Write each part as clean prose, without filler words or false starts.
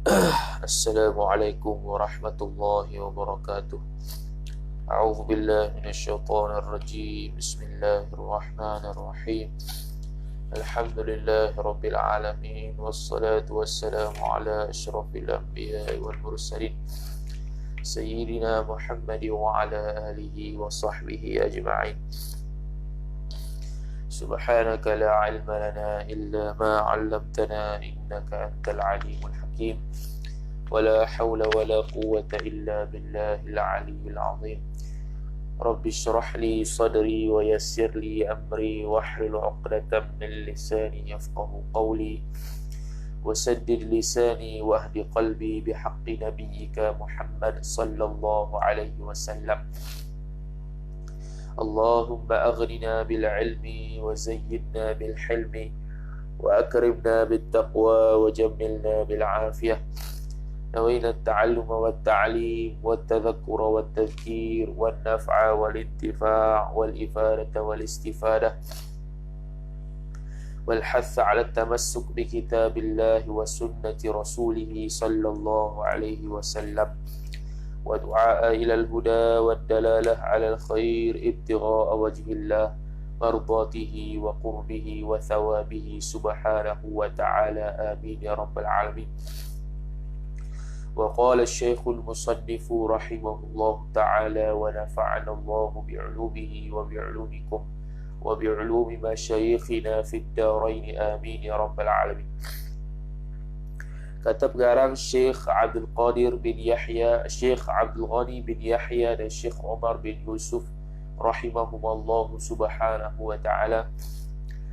Assalamualaikum warahmatullahi wabarakatuh. A'udzu billahi minasyaitonir rajim. Bismillahirrahmanirrahim. Alhamdulillahirabbil alamin wassalatu wassalamu ala asyrafil anbiya'i wal mursalin sayyidina Muhammadin wa ala alihi wa sahbihi ajma'in. Subhanaka la ilma lana illa ma 'allamtana innaka antal alimul hakim. ولا حول ولا قوة إلا بالله العلي العظيم. رب اشرح لي صدري ويسر لي أمري واحلل عقدة من لساني يفقه قولي وسدد لساني واهد قلبي بحق نبيك محمد صلى الله عليه وسلم. اللهم أغننا بالعلم وزيدنا بالحلم وأكرمنا بالتقوى وجملنا بالعافية. نوينا التعلم والتعليم والتذكر والتذكير والنفع والانتفاع والإفادة والاستفادة والحث على التمسك بكتاب الله وسنة رسوله صلى الله عليه وسلم ودعاء إلى الهدى والدلالة على الخير ابتغاء وجه الله مرضاته وقربه وثوابه سبحانه وتعالى آمين يا رب العالمين. وقال الشيخ المصنف رحمه الله تعالى ونفعنا الله بعلومه وبعلومكم وبعلوم مشايخنا في الدارين آمين يا رب العالمين. Kata pengarang Syekh Abdul Qadir bin Yahya, Syekh Abdul Ghani bin Yahya dan Syekh Umar bin Yusuf rahimahumallahu subhanahu wa ta'ala,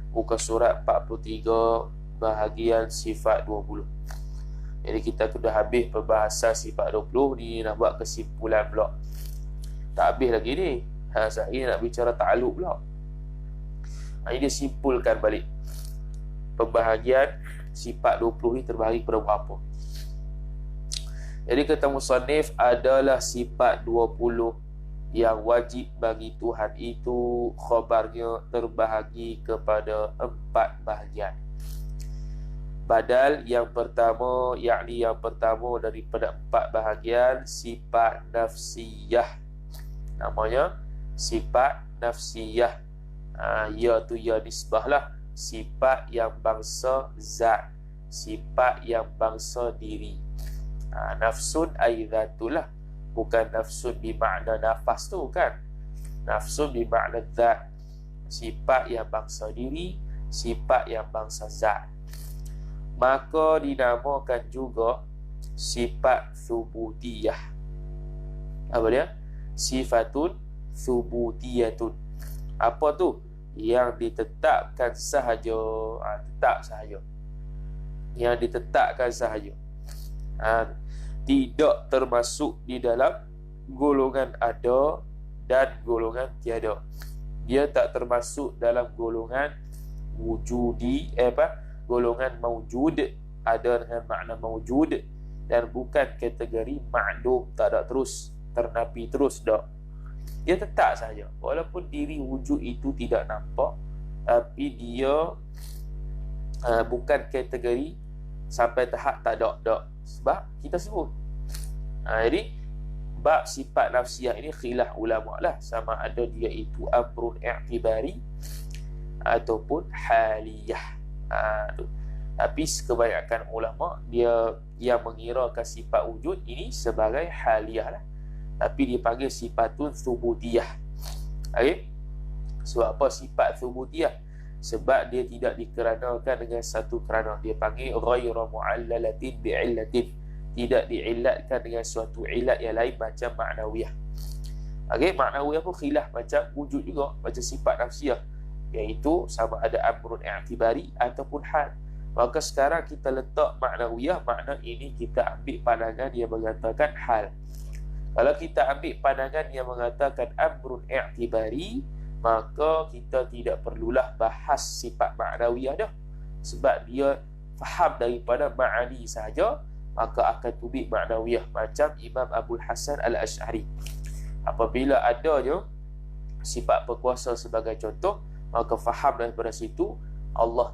muka surat 43 bahagian sifat 20. Jadi kita sudah habis perbahasan sifat 20 ni, nak buat kesimpulan pula. Tak habis lagi ni. Saya nak bicara ta'aluk pula. Ini dia simpulkan balik. Pembahagian sifat 20 ni terbahagi kepada berapa? Jadi kata musannif, adalah sifat 20 yang wajib bagi Tuhan itu, khabarnya terbahagi kepada 4 bahagian. Badal yang pertama, yakni yang pertama daripada 4 bahagian, sifat nafsiyah. Namanya sifat nafsiyah. Ya tu ya nisbah lah. Sifat yang bangsa zat, sifat yang bangsa diri. Nafsun ay zatulah, bukan nafsun bermakna nafas tu kan. Nafsun bermakna zat, sifat yang bangsa diri, sifat yang bangsa zat. Maka dinamakan juga sifat thubutiyah. Apa dia? Sifatun thubutiyatun. Apa tu? Yang ditetapkan sahaja. Tetap sahaja. Yang ditetapkan sahaja. Tidak termasuk di dalam golongan ada dan golongan tiada. Dia tak termasuk dalam golongan wujudi, golongan maujud, ada dengan makna maujud, dan bukan kategori ma'lum, tak ada terus, ternapi terus, tak. Dia tetap saja. Walaupun diri wujud itu tidak nampak, tapi dia bukan kategori sampai tahap tak ada. Sebab kita sebut. Jadi bab sifat nafsiyah ini khilaf ulama lah, sama ada dia itu amrun i'tibari ataupun haliyah. Tapi kebanyakan ulama dia yang mengirakan sifat wujud ini sebagai haliyah lah, tapi dipanggil sifatun thubutiyah. Okay? Sebab apa sifat thubutiyah? Sebab dia tidak dikeranakan dengan satu kerana. Dia panggil ghayra mu'allalatin bi'illatin, tidak diillatkan dengan suatu illat yang lain macam ma'nawiyah. Okay? Ma'nawiyah pun khilaf macam wujud juga, macam sifat nafsiyah, iaitu sama ada amrun i'tibari ataupun hal. Maka sekarang kita letak ma'nawiyah, makna ini kita ambil pandangan yang mengatakan hal. Kalau kita ambil pandangan yang mengatakan amrun i'tibari, maka kita tidak perlulah bahas sifat ma'nawiyah dah, sebab dia faham daripada ma'ani sahaja, maka akan tubik ma'nawiyah. Macam Imam Abul Hasan Al-Ash'ari, apabila adanya sifat berkuasa sebagai contoh, maka faham daripada situ Allah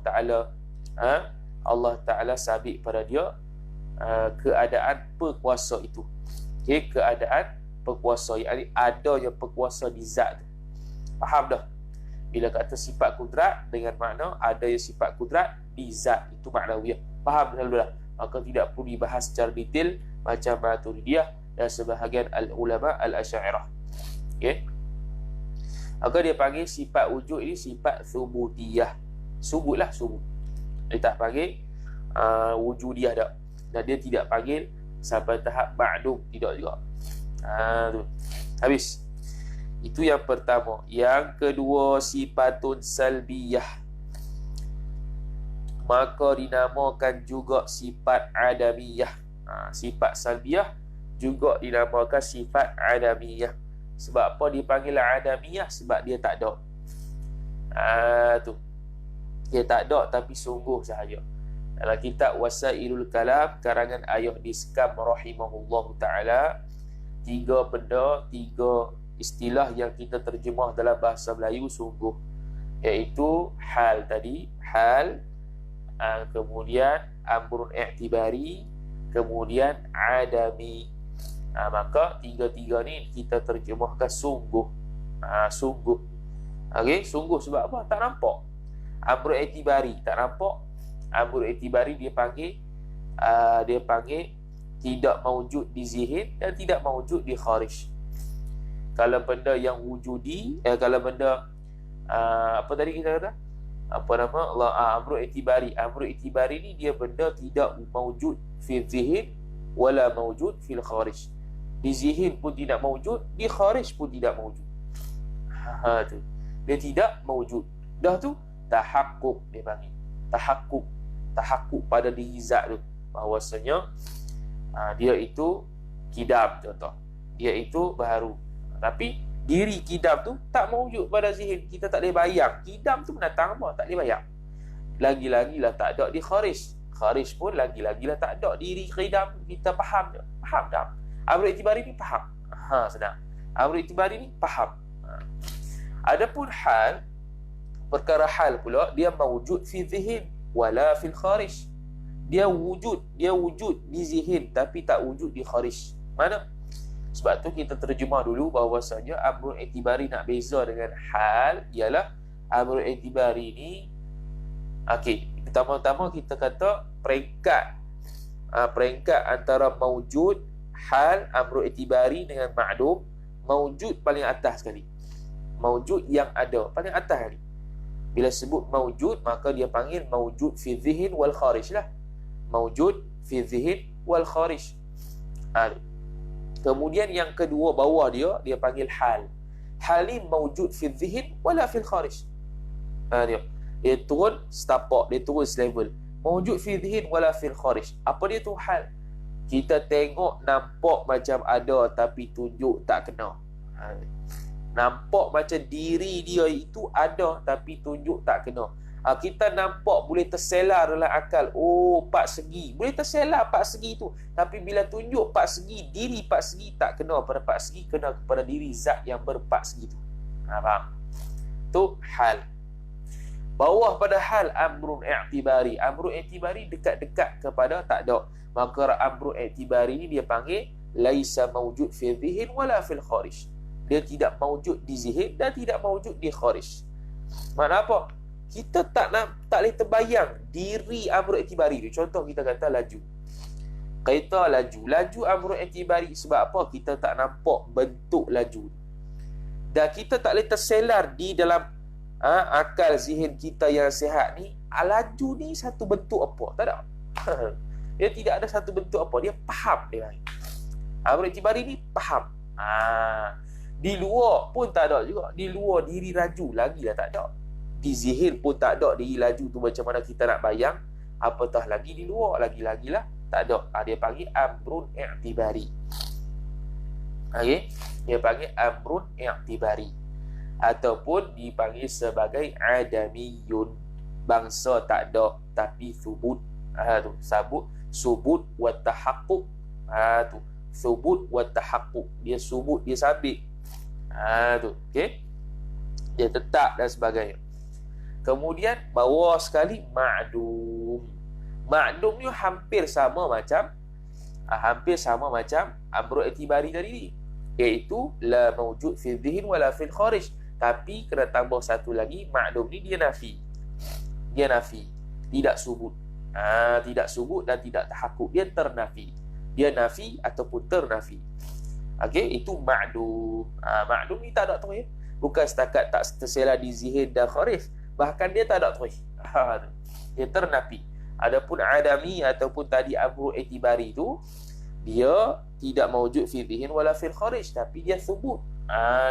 Ta'ala sabit pada dia keadaan perkuasa itu. Okey, keadaan perkuasa, yakni adanya perkuasa di zat tu. Faham dah? Bila kata sifat kudrat dengan makna adanya sifat kudrat di zat, itu maknawiyah. Faham dah? Maka tidak perlu dibahas secara detail macam Maturidiyah dan sebahagian ulama al-Asy'ariyah. Okey. Maka dia panggil sifat wujud ini sifat thubutiyah. Subutlah, subut. Dia tak panggil wujudiyah dak. Dan dia tidak panggil sampai tahap ma'dum, tidak juga. Tu. Habis. Itu yang pertama. Yang kedua, sifatun salbiyah. Maka dinamakan juga sifat adamiyah. Sifat salbiyah juga dinamakan sifat adamiyah. Sebab apa dipanggil adamiyah? Sebab dia tak ada. Tu. Dia tak ada tapi sungguh sahaja. Dalam kitab Wasailul Kalam karangan Ayah Diskam rahimahullahu taala, 3 benda, 3 istilah yang kita terjemah dalam bahasa Melayu sungguh, iaitu hal tadi, hal, kemudian amrun i'tibari, kemudian adami. Maka 3-3 ni kita terjemahkan sungguh. Sungguh. Okey, sungguh sebab apa? Tak nampak. Amrun i'tibari tak nampak. Amrun i'tibari dia panggil tidak maujud di zihin dan tidak maujud di kharij. Kalau benda yang wujudi, kalau benda apa tadi kita kata? Apa nama? Amrun i'tibari. Amrun i'tibari ni dia benda tidak maujud fi zihin wala maujud fil kharij. Di zihin pun tidak maujud, di kharij pun tidak maujud. Tu. Dia tidak maujud. Dah tu tahakkuk dia panggil. Tahakkuk pada diri zat tu, bahawasanya dia itu kidam contoh. Dia itu baharu. Tapi diri kidam tu tak maujud pada zihin. Kita tak boleh bayang kidam tu mendatang apa, tak boleh bayang. Lagi-lagilah tak ada di kharij. Kharij pun lagi-lagilah tak ada diri kidam. Kita faham je. Faham tak? Amrun i'tibari ni faham. Senang. Amrun i'tibari ni faham. Adapun hal, perkara hal pula dia maujud fi zihin wala fil kharij. Dia wujud di zihin tapi tak wujud di kharij. Mana? Sebab tu kita terjemah dulu bahawasanya amrun i'tibari nak beza dengan hal ialah amrun i'tibari ni, okey, pertama-tama kita kata peringkat antara maujud, hal, amrun i'tibari dengan ma'dum. Maujud paling atas sekali. Maujud yang ada paling atas sekali. Bila sebut maujud, maka dia panggil maujud fi zihin wal kharij lah. Maujud fi zihin wal kharij. Kemudian yang kedua bawah dia panggil hal. Hal ni maujud fi zihin wala fil kharij. Dia turun setapak, dia turun selevel. Maujud fi zihin wala fil kharij. Apa dia tu hal? Kita tengok nampak macam ada tapi tunjuk tak kena. Nampak macam diri dia itu ada tapi tunjuk tak kena. Kita nampak boleh terselar dalam akal, oh 4 segi, boleh terselar 4 segi tu, tapi bila tunjuk 4 segi, diri 4 segi tak kena pada 4 segi, kena kepada diri zat yang ber-4 segi tu. Faham? Tu hal. Bawah pada hal amrun i'tibari. Amrun i'tibari dekat-dekat kepada tak ada. Maka amrun i'tibari ni dia panggil laisa maujud fi zihin wala fil kharij. Dia tidak maujud di zihin dan tidak maujud di kharij. Makna apa? Kita tak boleh terbayang diri amrun i'tibari tu. Contoh kita kata laju. Kereta laju amrun i'tibari. Sebab apa? Kita tak nampak bentuk laju. Dan kita tak boleh terselar di dalam akal zihin kita yang sihat ni, laju ni satu bentuk apa? Tak ada. Dia tidak ada satu bentuk apa. Dia faham dia. Amrun i'tibari ni faham. Di luar pun tak ada juga. Di luar diri laju lagilah tak ada. Di zihin pun tak ada diri laju tu macam mana kita nak bayang, apatah lagi di luar, lagi-lagilah tak ada. Dia panggil amrun i'tibari. Okey, dia panggil amrun i'tibari ataupun dipanggil sebagai adamiyun, bangsa tak ada tapi subut. Tu subut wa tahaqquk. Tu subut wa tahaqquk. Dia subut, dia sabit. Tu okey, dia tetap dan sebagainya. Kemudian bawah sekali ma'dum. Ma'dum ni hampir sama macam Hampir sama macam amru i'tibari tadi ni, iaitu la mawjud fi dhihn wala fil kharij. Tapi kena tambah satu lagi, ma'dum ni dia nafi. Dia nafi, tidak subut. Tidak subut dan tidak tahakkuk, dia ternafi. Dia nafi ataupun ternafi. Okey, itu ma'dum. Ma'dum ni tak ada tarikh. Bukan setakat tak tersela di zihin dan kharij, bahkan dia tak ada tarikh. Dia ternafi. Adapun adami ataupun tadi amru i'tibari tu, dia tidak mawjud fi dhihin wala fil kharij, tapi dia subut.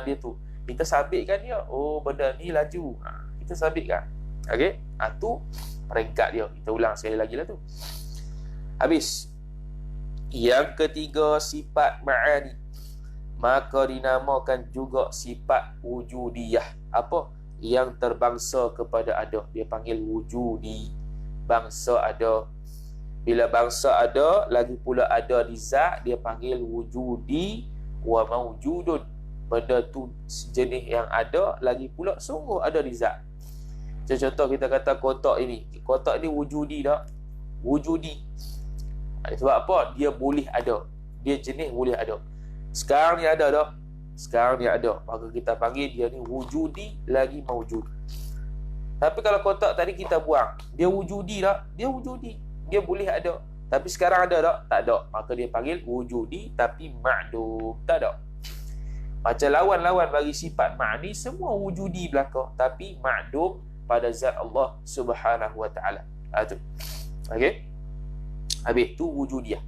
Dia tu kita sabitkan dia. Oh, benda ni laju. Kita sabitkan. Okey, tu peringkat dia. Kita ulang sekali lagi lah tu. Habis. Yang ketiga, sifat ma'ani, maka dinamakan juga sifat wujudiyah. Apa? Yang terbangsa kepada ada, dia panggil wujudi. Bangsa ada. Bila bangsa ada, lagi pula ada di zat, dia panggil wujudi wa mawjudun. Benda tu jenis yang ada, lagi pula sungguh ada di zat. Contoh kita kata kotak ini. Kotak ni wujudi tak? Wujudi. Sebab apa? Dia boleh ada. Dia jenis boleh ada. Sekarang ni ada tak? Sekarang ni ada. Maka kita panggil dia ni wujudi lagi mawjud. Tapi kalau kotak tadi kita buang, dia wujudi tak? Dia wujudi. Dia boleh ada. Tapi sekarang ada tak? Tak ada. Maka dia panggil wujudi tapi ma'dum. Tak ada. Macam lawan-lawan bagi sifat ma'ni, semua wujudi belaka, tapi ma'dum pada zat Allah Subhanahu wa taala. Tu. Okey. Habis tu wujudiyah.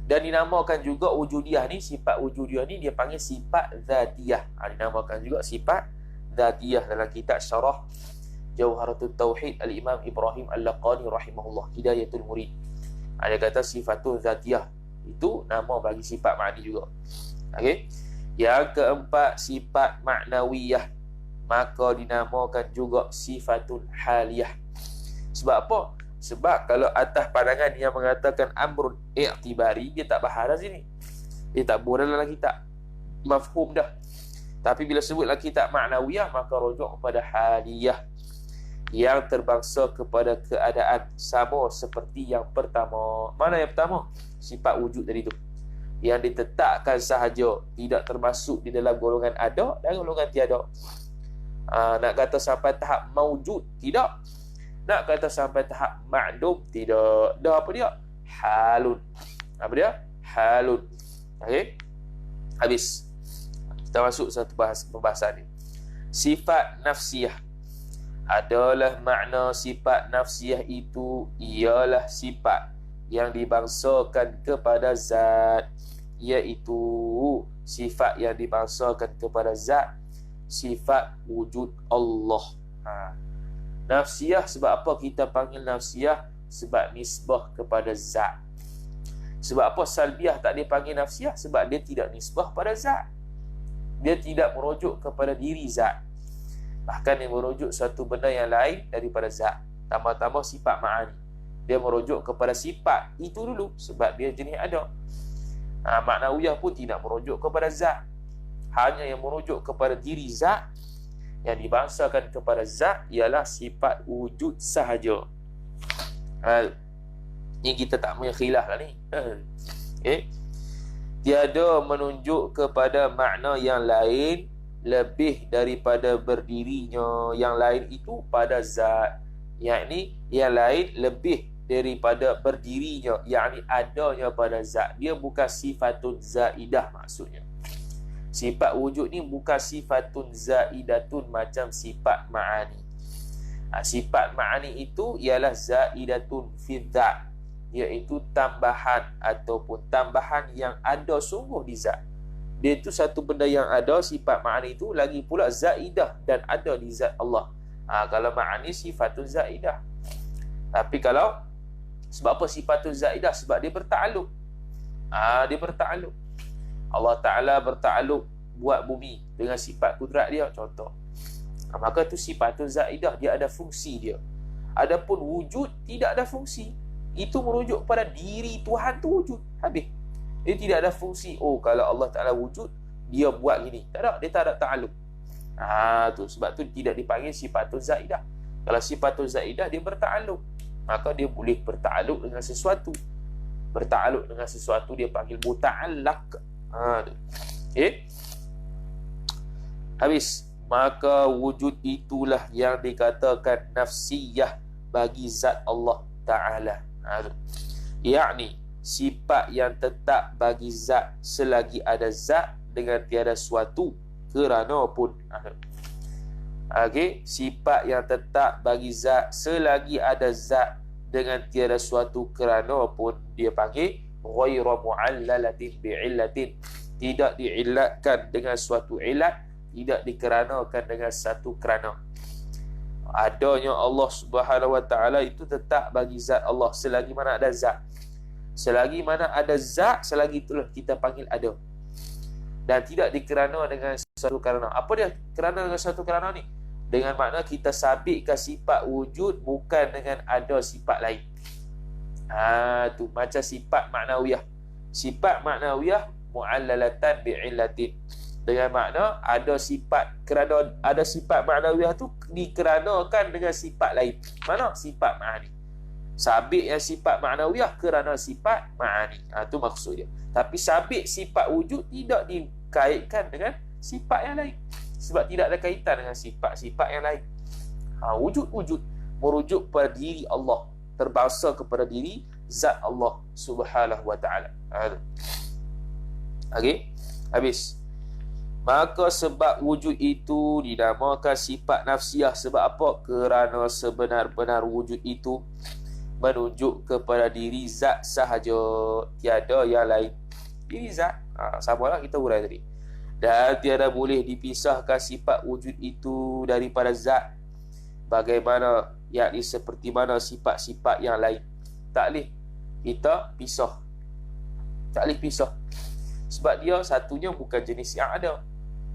Dan dinamakan juga wujudiyah ni, sifat wujudiyah ni dia panggil sifat zatiyah. Dinamakan juga sifat zatiyah dalam kitab syarah Jawharatul Tauhid Al-Imam Ibrahim Al-Laqani rahimahullah, Hidayatul Murid. Dia kata sifatul zatiyah itu nama bagi sifat ma'ni juga. Okey. Yang keempat, sifat ma'nawiyah, maka dinamakan juga sifatul haliyah. Sebab apa? Sebab kalau atas pandangan yang mengatakan amrun i'tibari, dia tak bahas sini. Dia tak boleh dalam kitab. Mafhum dah. Tapi bila sebutlah kitab ma'nawiyah, maka rujuk kepada haliyah, yang terbangsa kepada keadaan sama seperti yang pertama. Mana yang pertama? Sifat wujud tadi tu, yang ditetapkan sahaja, tidak termasuk di dalam golongan ada dan golongan tiada. Nak kata sampai tahap mawjud, tidak. Nak kata sampai tahap ma'dum, tidak. Dah apa dia? Halun. Apa dia? Halun. Okey. Habis. Kita masuk satu pembahasan ni. Sifat nafsiyah. Adalah makna sifat nafsiyah itu ialah sifat yang dibangsakan kepada zat, iaitu sifat yang dibangsakan kepada zat, sifat wujud Allah. Nafsiyah, sebab apa kita panggil nafsiyah? Sebab nisbah kepada zat. Sebab apa salbiyah tak dipanggil nafsiyah? Sebab dia tidak nisbah pada zat. Dia tidak merujuk kepada diri zat. Bahkan dia merujuk satu benda yang lain daripada zat. Tambah-tambah sifat ma'ani, dia merujuk kepada sifat itu dulu, sebab dia jenis ada. Ma'nawiyah pun tidak merujuk kepada zat, hanya yang merujuk kepada diri zat. Yang dibangsakan kepada zat ialah sifat wujud sahaja. Ni kita tak punya khilaf lah ni. Tiada menunjuk kepada makna yang lain lebih daripada berdirinya yang lain itu pada zat, yakni yang lain lebih daripada berdirinya, yakni adanya pada zat. Dia bukan sifatun zaidah maksudnya. Sifat wujud ni bukan sifatun zaidatun macam sifat ma'ani. Sifat ma'ani itu ialah zaidatun fi zat, iaitu tambahan ataupun tambahan yang ada sungguh di zat. Dia itu satu benda yang ada, sifat ma'ani itu lagi pula zaidah dan ada di zat Allah. Kalau ma'ani sifatun zaidah. Tapi kalau, sebab apa sifatun zaidah? Sebab dia bertakluk. Dia bertakluk. Allah Ta'ala bertakluk buat bumi dengan sifat kudrat dia, contoh. Maka itu sifatun zaidah, dia ada fungsi dia. Adapun wujud tidak ada fungsi. Itu merujuk pada diri Tuhan tu wujud. Habis. Dia tidak ada fungsi. Oh, kalau Allah Ta'ala wujud, dia buat gini. Tak ada. Dia tak ada ta'aluk. Tu. Sebab tu tidak dipanggil sifatun zaidah. Kalau sifatun zaidah, dia berta'aluk. Maka dia boleh berta'aluk dengan sesuatu. bertakluk dengan sesuatu, dia panggil muta'allaq. Okay? Habis. Maka wujud itulah yang dikatakan nafsiyah bagi zat Allah Ta'ala. Yakni sifat yang tetap bagi zat selagi ada zat dengan tiada suatu kerana pun. Okay? Sifat yang tetap bagi zat selagi ada zat dengan tiada suatu kerana pun dia panggil ghairu mu'allalatin bi'illatin. Tidak diillatkan dengan suatu ilat, tidak dikeranakan dengan satu kerana. Adanya Allah Subhanahu Wa Taala itu tetap bagi zat Allah selagi mana ada zat. Selagi mana ada zat, selagi itulah kita panggil ada. Dan tidak dikerana dengan satu kerana. Apa dia kerana dengan satu kerana ni? Dengan makna kita sabitkan sifat wujud bukan dengan ada sifat lain. Tu macam sifat maknawiyah. Sifat maknawiyah mu'allalatan bi'illatin. Dengan makna ada sifat, kerana ada sifat maknawiyah tu dikeranakan dengan sifat lain. Mana? Sifat ma'ani. Sabit yang sifat maknawiyah kerana sifat ma'ani. Tu maksud dia. Tapi sabit sifat wujud tidak dikaitkan dengan sifat yang lain. Sebab tidak ada kaitan dengan sifat-sifat yang lain. Wujud-wujud merujuk pada diri Allah, terbangsa kepada diri zat Allah Subhanahu Wa Taala. Okey, habis. Maka sebab wujud itu dinamakan sifat nafsiyah. Sebab apa? Kerana sebenar-benar wujud itu menunjuk kepada diri zat sahaja, tiada yang lain. Diri zat. Samalah kita urai tadi. Dan tiada boleh dipisahkan sifat wujud itu daripada zat. Bagaimana? Yakni seperti mana sifat-sifat yang lain. Tak boleh kita pisah. Tak boleh pisah. Sebab dia satunya bukan jenis yang ada.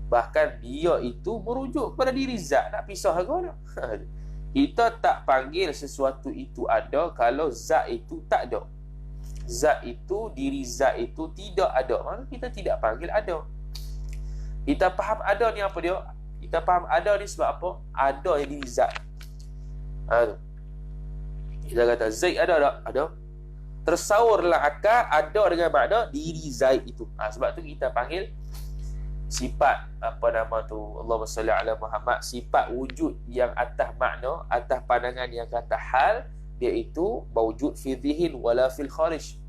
Bahkan dia itu merujuk pada diri zat. Nak pisah ke mana? Kita tak panggil sesuatu itu ada kalau zat itu tak ada. Zat itu, diri zat itu tidak ada, maka kita tidak panggil ada. Kita faham ada ni apa dia? Kita faham ada ni sebab apa? Ada yang diri zat. Kita kata Zaid ada tak? Ada. Tersaurlah akal ada dengan makna diri Zaid itu. Sebab tu kita panggil sifat apa nama tu, Allahumma salli ala Muhammad, sifat wujud yang atas makna, atas pandangan yang kata hal, iaitu mawjud fi dhihin wala fil kharij.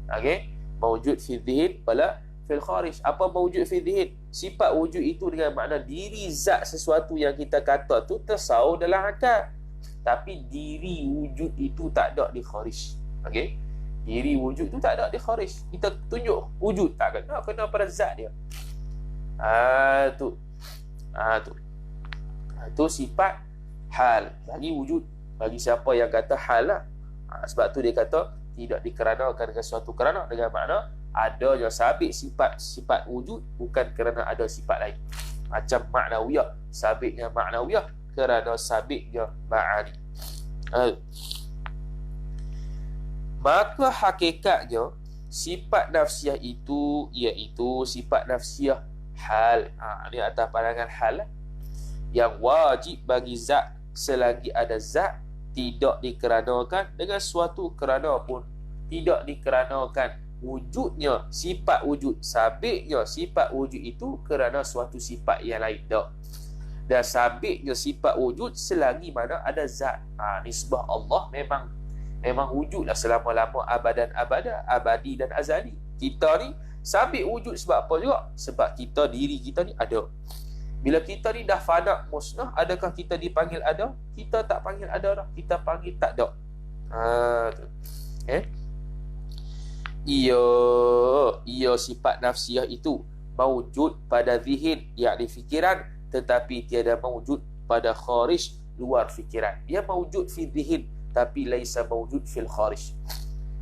Okey, mawjud fi dhihin wala fil kharij. Apa mawjud fi dhihin? Sifat wujud itu dengan makna diri zat sesuatu yang kita kata tu tersaur dalam akal, tapi diri wujud itu tak ada di kharij. Okey, diri wujud itu tak ada di kharij. Kita tunjuk wujud tak kena pada zat dia. Tu sifat hal bagi wujud, bagi siapa yang kata hal lah. Sebab tu dia kata tidak dikeranakan dengan suatu kerana, dengan makna adanya sabit sifat wujud bukan kerana ada sifat lain. Macam maknawiyah, sabitnya maknawiyah kerana sabitnya ma'ani. Maka hakikatnya sifat nafsiyah itu iaitu sifat nafsiyah hal. Ini atas pandangan hal yang wajib bagi zat selagi ada zat, tidak dikeranakan dengan suatu kerana pun. Tidak dikeranakan wujudnya sifat wujud, sabitnya sifat wujud itu kerana suatu sifat yang lain tak. Dan sabitnya sifat wujud selagi mana ada zat. Nisbah Allah memang wujudlah selama-lama, abadan abada, abadi dan azali. Kita ni sabit wujud sebab apa juga? Sebab kita, diri kita ni ada. Bila kita ni dah fana musnah, adakah kita dipanggil ada? Kita tak panggil ada dah, kita panggil tak ada. Ia sifat nafsiyah itu mawujud pada zihin, yakni fikiran, tetapi tiada mawujud pada kharij, luar fikiran. Dia mawujud fi zihin, tapi laisa mawujud fil kharij.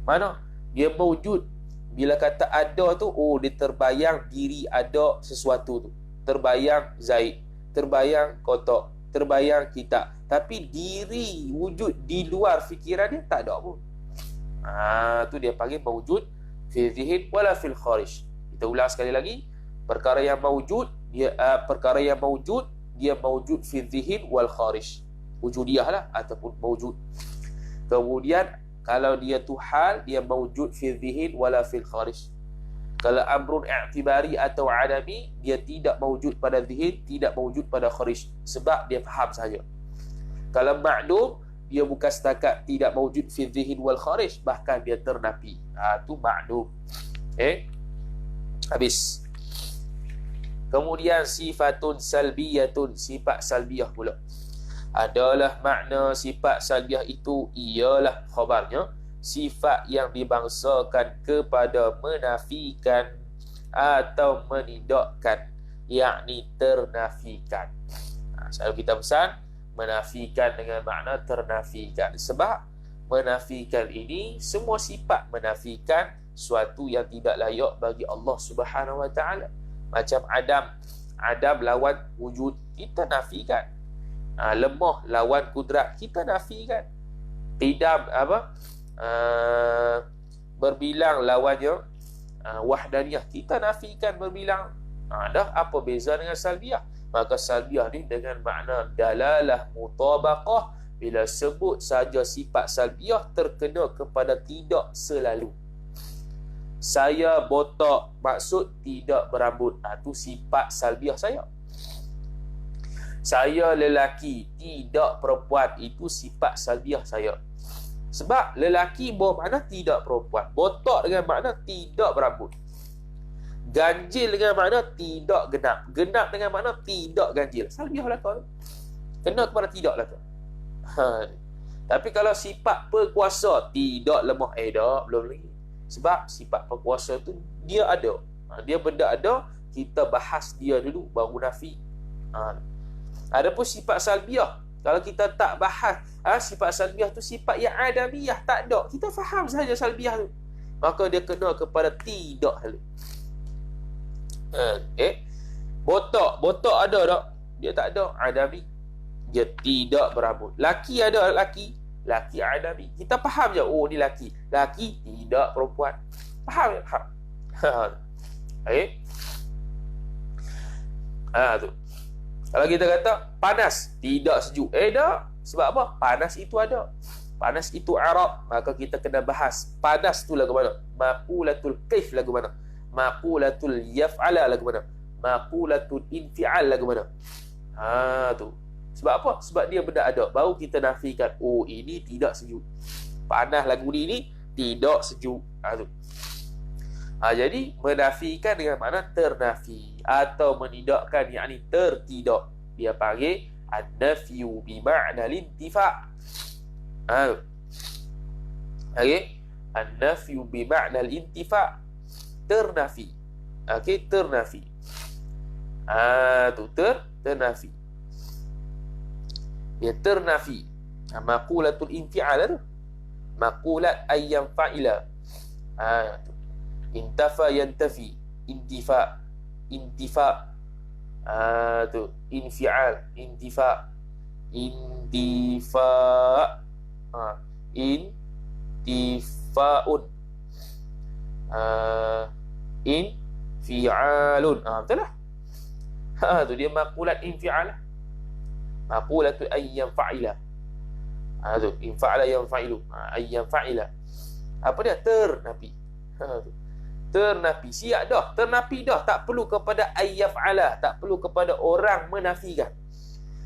Mana? Dia mawujud bila kata ada tu, dia terbayang diri ada sesuatu tu. Terbayang Zaid, terbayang kotak, terbayang kita. Tapi diri wujud di luar fikiran dia tak ada pun. Tu dia panggil mawujud fi zihin wala fil kharij. Kita ulang sekali lagi. Perkara yang mawujud dia mawujud fi zihin wal kharij. Wujudiyah lah ataupun mawujud. Kemudian Kalau dia tu hal, dia mawjud fil zihin wala fil kharij. Kalau amrun i'tibari atau adami, dia tidak mawjud pada zihin, tidak mawjud pada kharij, sebab dia faham saja. Kalau ma'dum, dia bukan setakat tidak mawjud fil zihin wal kharij, bahkan dia ternafi. Tu ma'dum. Habis. Kemudian sifatun salbiyatun, sifat salbiyah pula. Adalah makna sifat salbiyah itu ialah khabarnya, sifat yang dibangsakan kepada menafikan atau menidakkan, yakni ternafikan. Selalu kita pesan menafikan dengan makna ternafikan, sebab menafikan ini semua sifat menafikan suatu yang tidak layak bagi Allah Subhanahu Wa Taala. Macam Adam lawan wujud, kita nafikan. Lemah lawan kudrat, kita nafikan. Qidam berbilang lawannya wahdaniyah, kita nafikan berbilang. Dah apa beza dengan salbiyah? Maka salbiyah ni dengan makna dalalah mutabaqah, bila sebut saja sifat salbiyah terkena kepada tidak selalu. Saya botak, maksud tidak berambut. Itu sifat salbiyah saya. Saya lelaki, tidak perempuan. Itu sifat salbiyah saya. Sebab lelaki bermakna tidak perempuan. Botak dengan makna tidak berambut. Ganjil dengan makna tidak genap. Genap dengan makna tidak ganjil. Salbiyah lah tu. Kena kepada tidak lah tu. Tapi kalau sifat berkuasa, tidak lemah, dah belum lagi. Sebab sifat berkuasa tu dia ada. Dia benda ada, kita bahas dia dulu baru nafi. Adapun sifat salbiyah, kalau kita tak bahas sifat salbiyah tu sifat yang adamiyah, tak ada, kita faham saja salbiyah tu, maka dia kena kepada tidak hal. Botak ada tak? Dia tak ada, adami. Dia tidak berambut. Laki ada, laki adami. Kita faham je, oh ni laki tidak perempuan. Faham? Tu. Kalau kita kata panas, tidak sejuk, dah. Sebab apa? Panas itu ada. Panas itu Arab, maka kita kena bahas panas tu lagu mana? Maqulatul kaif lagu mana? Maqulatul yaf'ala lagu mana? Maqulatul infi'al lagu mana? Tu. Sebab apa? Sebab dia benda ada. Baru kita nafikan, oh ini tidak sejuk. Panas lagu ni tidak sejuk. Tu. Jadi menafikan dengan makna ternafi atau menidakkan, yakni tertidak. Dia panggil an-nafyu bi ma'na al-intifa'. An-nafyu bi ma'na al-intifa'. Ternafi. Ternafi. Tu ternafi. Dia ternafi. Maqulatul infi'al tu. Maqulat ayyam fa'ila. Intafa yantafi. Intifa. Tu. Infi'al. Intifa. Intifa'un. Infi'alun. Betul lah. Tu dia maqulat infi'al. Maqulatul ayyam fa'ila. Tu infa'ala yanfa'ilu. Ayyam fa'ila. Apa dia? Ternafi. Ternafi. Siap dah. Ternafi dah. Tak perlu kepada ayyaf'ala. Tak perlu kepada orang menafikan.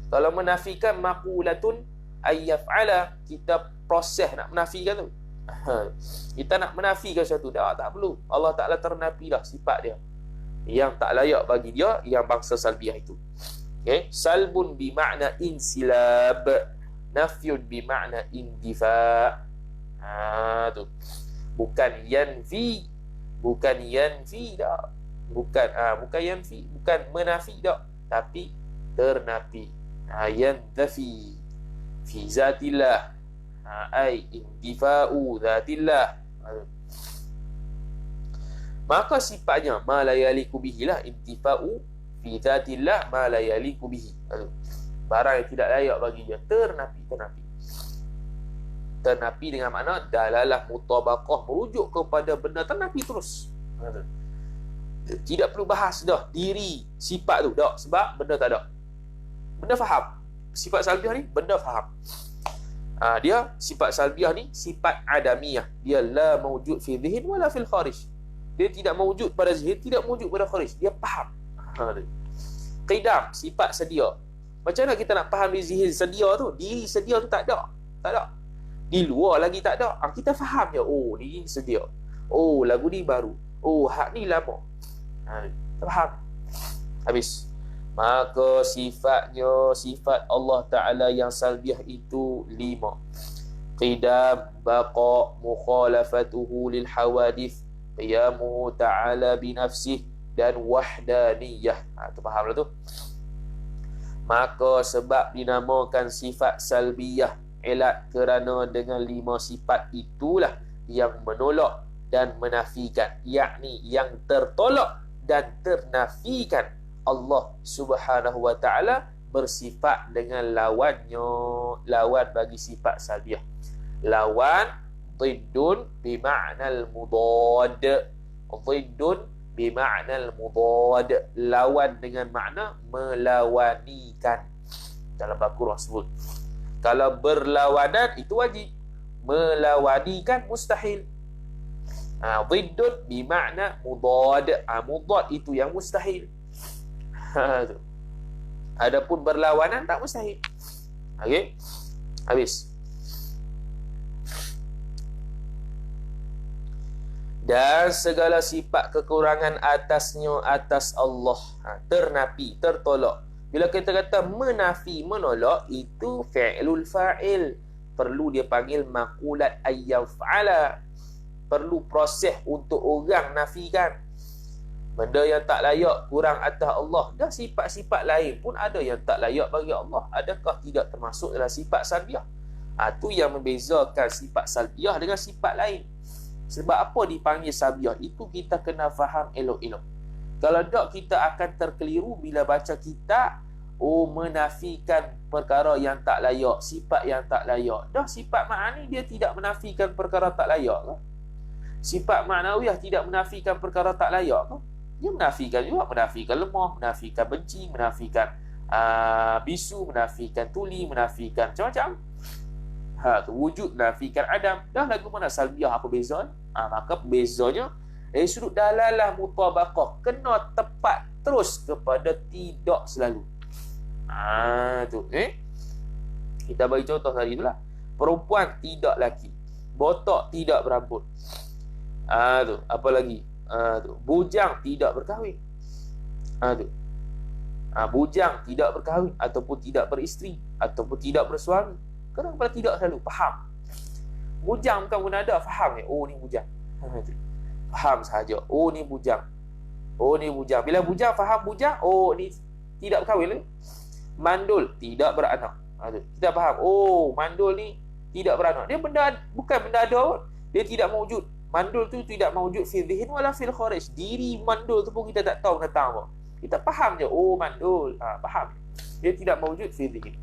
Kalau menafikan maqulatun ayyaf'ala, kita proses nak menafikan tu. Kita nak menafikan sesuatu, tak perlu. Allah Ta'ala ternafi dah sifat dia yang tak layak bagi dia, yang bangsa salbiyah itu. Salbun bimakna insilab, nafyun bimakna indifa. Tu. Bukan yanfi dah. Bukan yanfi, bukan menafi dah, tapi ternafi. Yantafi fi zatillah, ai indifa'u zatillah. Maka sifatnya ma la yaliku bihi lah, intifa'u fi zatillah ma la yaliku bihi. Barang yang tidak layak bagi dia, ternafi. Ternafi dengan makna dalalah mutabaqah, merujuk kepada benda ternafi terus. Tidak perlu bahas dah diri sifat tu dah, sebab benda tak ada. Benda faham. Sifat salbiyah ni benda faham. Dia sifat salbiyah ni sifat adamiyah. Dia la mawjud fi dhihn wala fil kharij. Dia tidak mawjud pada zihn, tidak mawjud pada kharij. Dia faham. Qidam, sifat sedia. Macam mana kita nak faham di zihn sedia tu? Diri sedia tu tak ada. Tak ada. Di luar lagi tak ada. Kita faham je. Oh, diri sedia. Oh, lagu ni baru. Oh, hak ni lama. Kita faham. Habis. Maka sifatnya, sifat Allah Ta'ala yang salbiyah itu 5. Qidam, baqa, mukhalafatuhu lil hawadith, qiyamuhu ta'ala binafsih, dan wahdaniyah. Tu faham lah tu. Maka sebab dinamakan sifat salbiyah, elat kerana dengan 5 sifat itulah yang menolak dan menafikan, yakni yang tertolak dan ternafikan Allah Subhanahu wa ta'ala bersifat dengan lawannya. Lawan bagi sifat salbiyah. Lawan dhiddun bima'nal mudad. Dhiddun bima'nal mudad. Lawan dengan makna melawanikan. Dalam Al-Quran sebut. Kalau berlawanan itu wajib. Melawanikan mustahil. Dhiddun bima'na mudad. Mudad itu yang mustahil. Adapun berlawanan tak mustahil. Okey. Habis. Dan segala sifat kekurangan atasnya atas Allah ternafi, tertolak. Bila kita kata menafi, menolak, itu fi'lul fa'il. Perlu dia panggil maqulat ayyaf'ala. Perlu proses untuk orang nafikan. Benda yang tak layak kurang atas Allah. Dah sifat-sifat lain pun ada yang tak layak bagi Allah. Adakah tidak termasuk dalam sifat salbiyah? Itu yang membezakan sifat salbiyah dengan sifat lain. Sebab apa dipanggil salbiyah? Itu kita kena faham elok-elok. Kalau tak, kita akan terkeliru bila baca kitab. Menafikan perkara yang tak layak, sifat yang tak layak. Dah sifat ma'ani dia tidak menafikan perkara tak layak ke? Sifat ma'nawiyah tidak menafikan perkara tak layak ke? Dia menafikan juga, menafikan lemah, menafikan benci, menafikan bisu, menafikan tuli, menafikan macam-macam. Wujud, menafikan adam. Dah lagu mana salbiyah, apa beza? Maka bezanya dari sudut dalalah mutabaqah, kena tepat terus kepada tidak selalu. Kita bagi contoh tadi itulah. Perempuan tidak laki, botak tidak berambut. Apa lagi? Bujang tidak berkahwin. Bujang tidak berkahwin ataupun tidak beristeri ataupun tidak bersuami. Kenapa tidak selalu? Faham. Bujang bukan munada, faham ya? Oh, ni bujang. Faham sahaja. Oh, ni bujang. Oh, ni bujang. Bila bujang, faham bujang. Oh, ni tidak berkahwin lagi. Mandul tidak beranak. Kita faham. Oh, mandul ni tidak beranak. Dia benda, bukan benda ada. Dia tidak mewujud. Mandul tu tidak mewujud fil dhihn wala fil kharij. Diri mandul tu pun kita tak tahu tentang apa. Kita faham je. Oh, mandul. Faham. Dia tidak mewujud fil dhihn.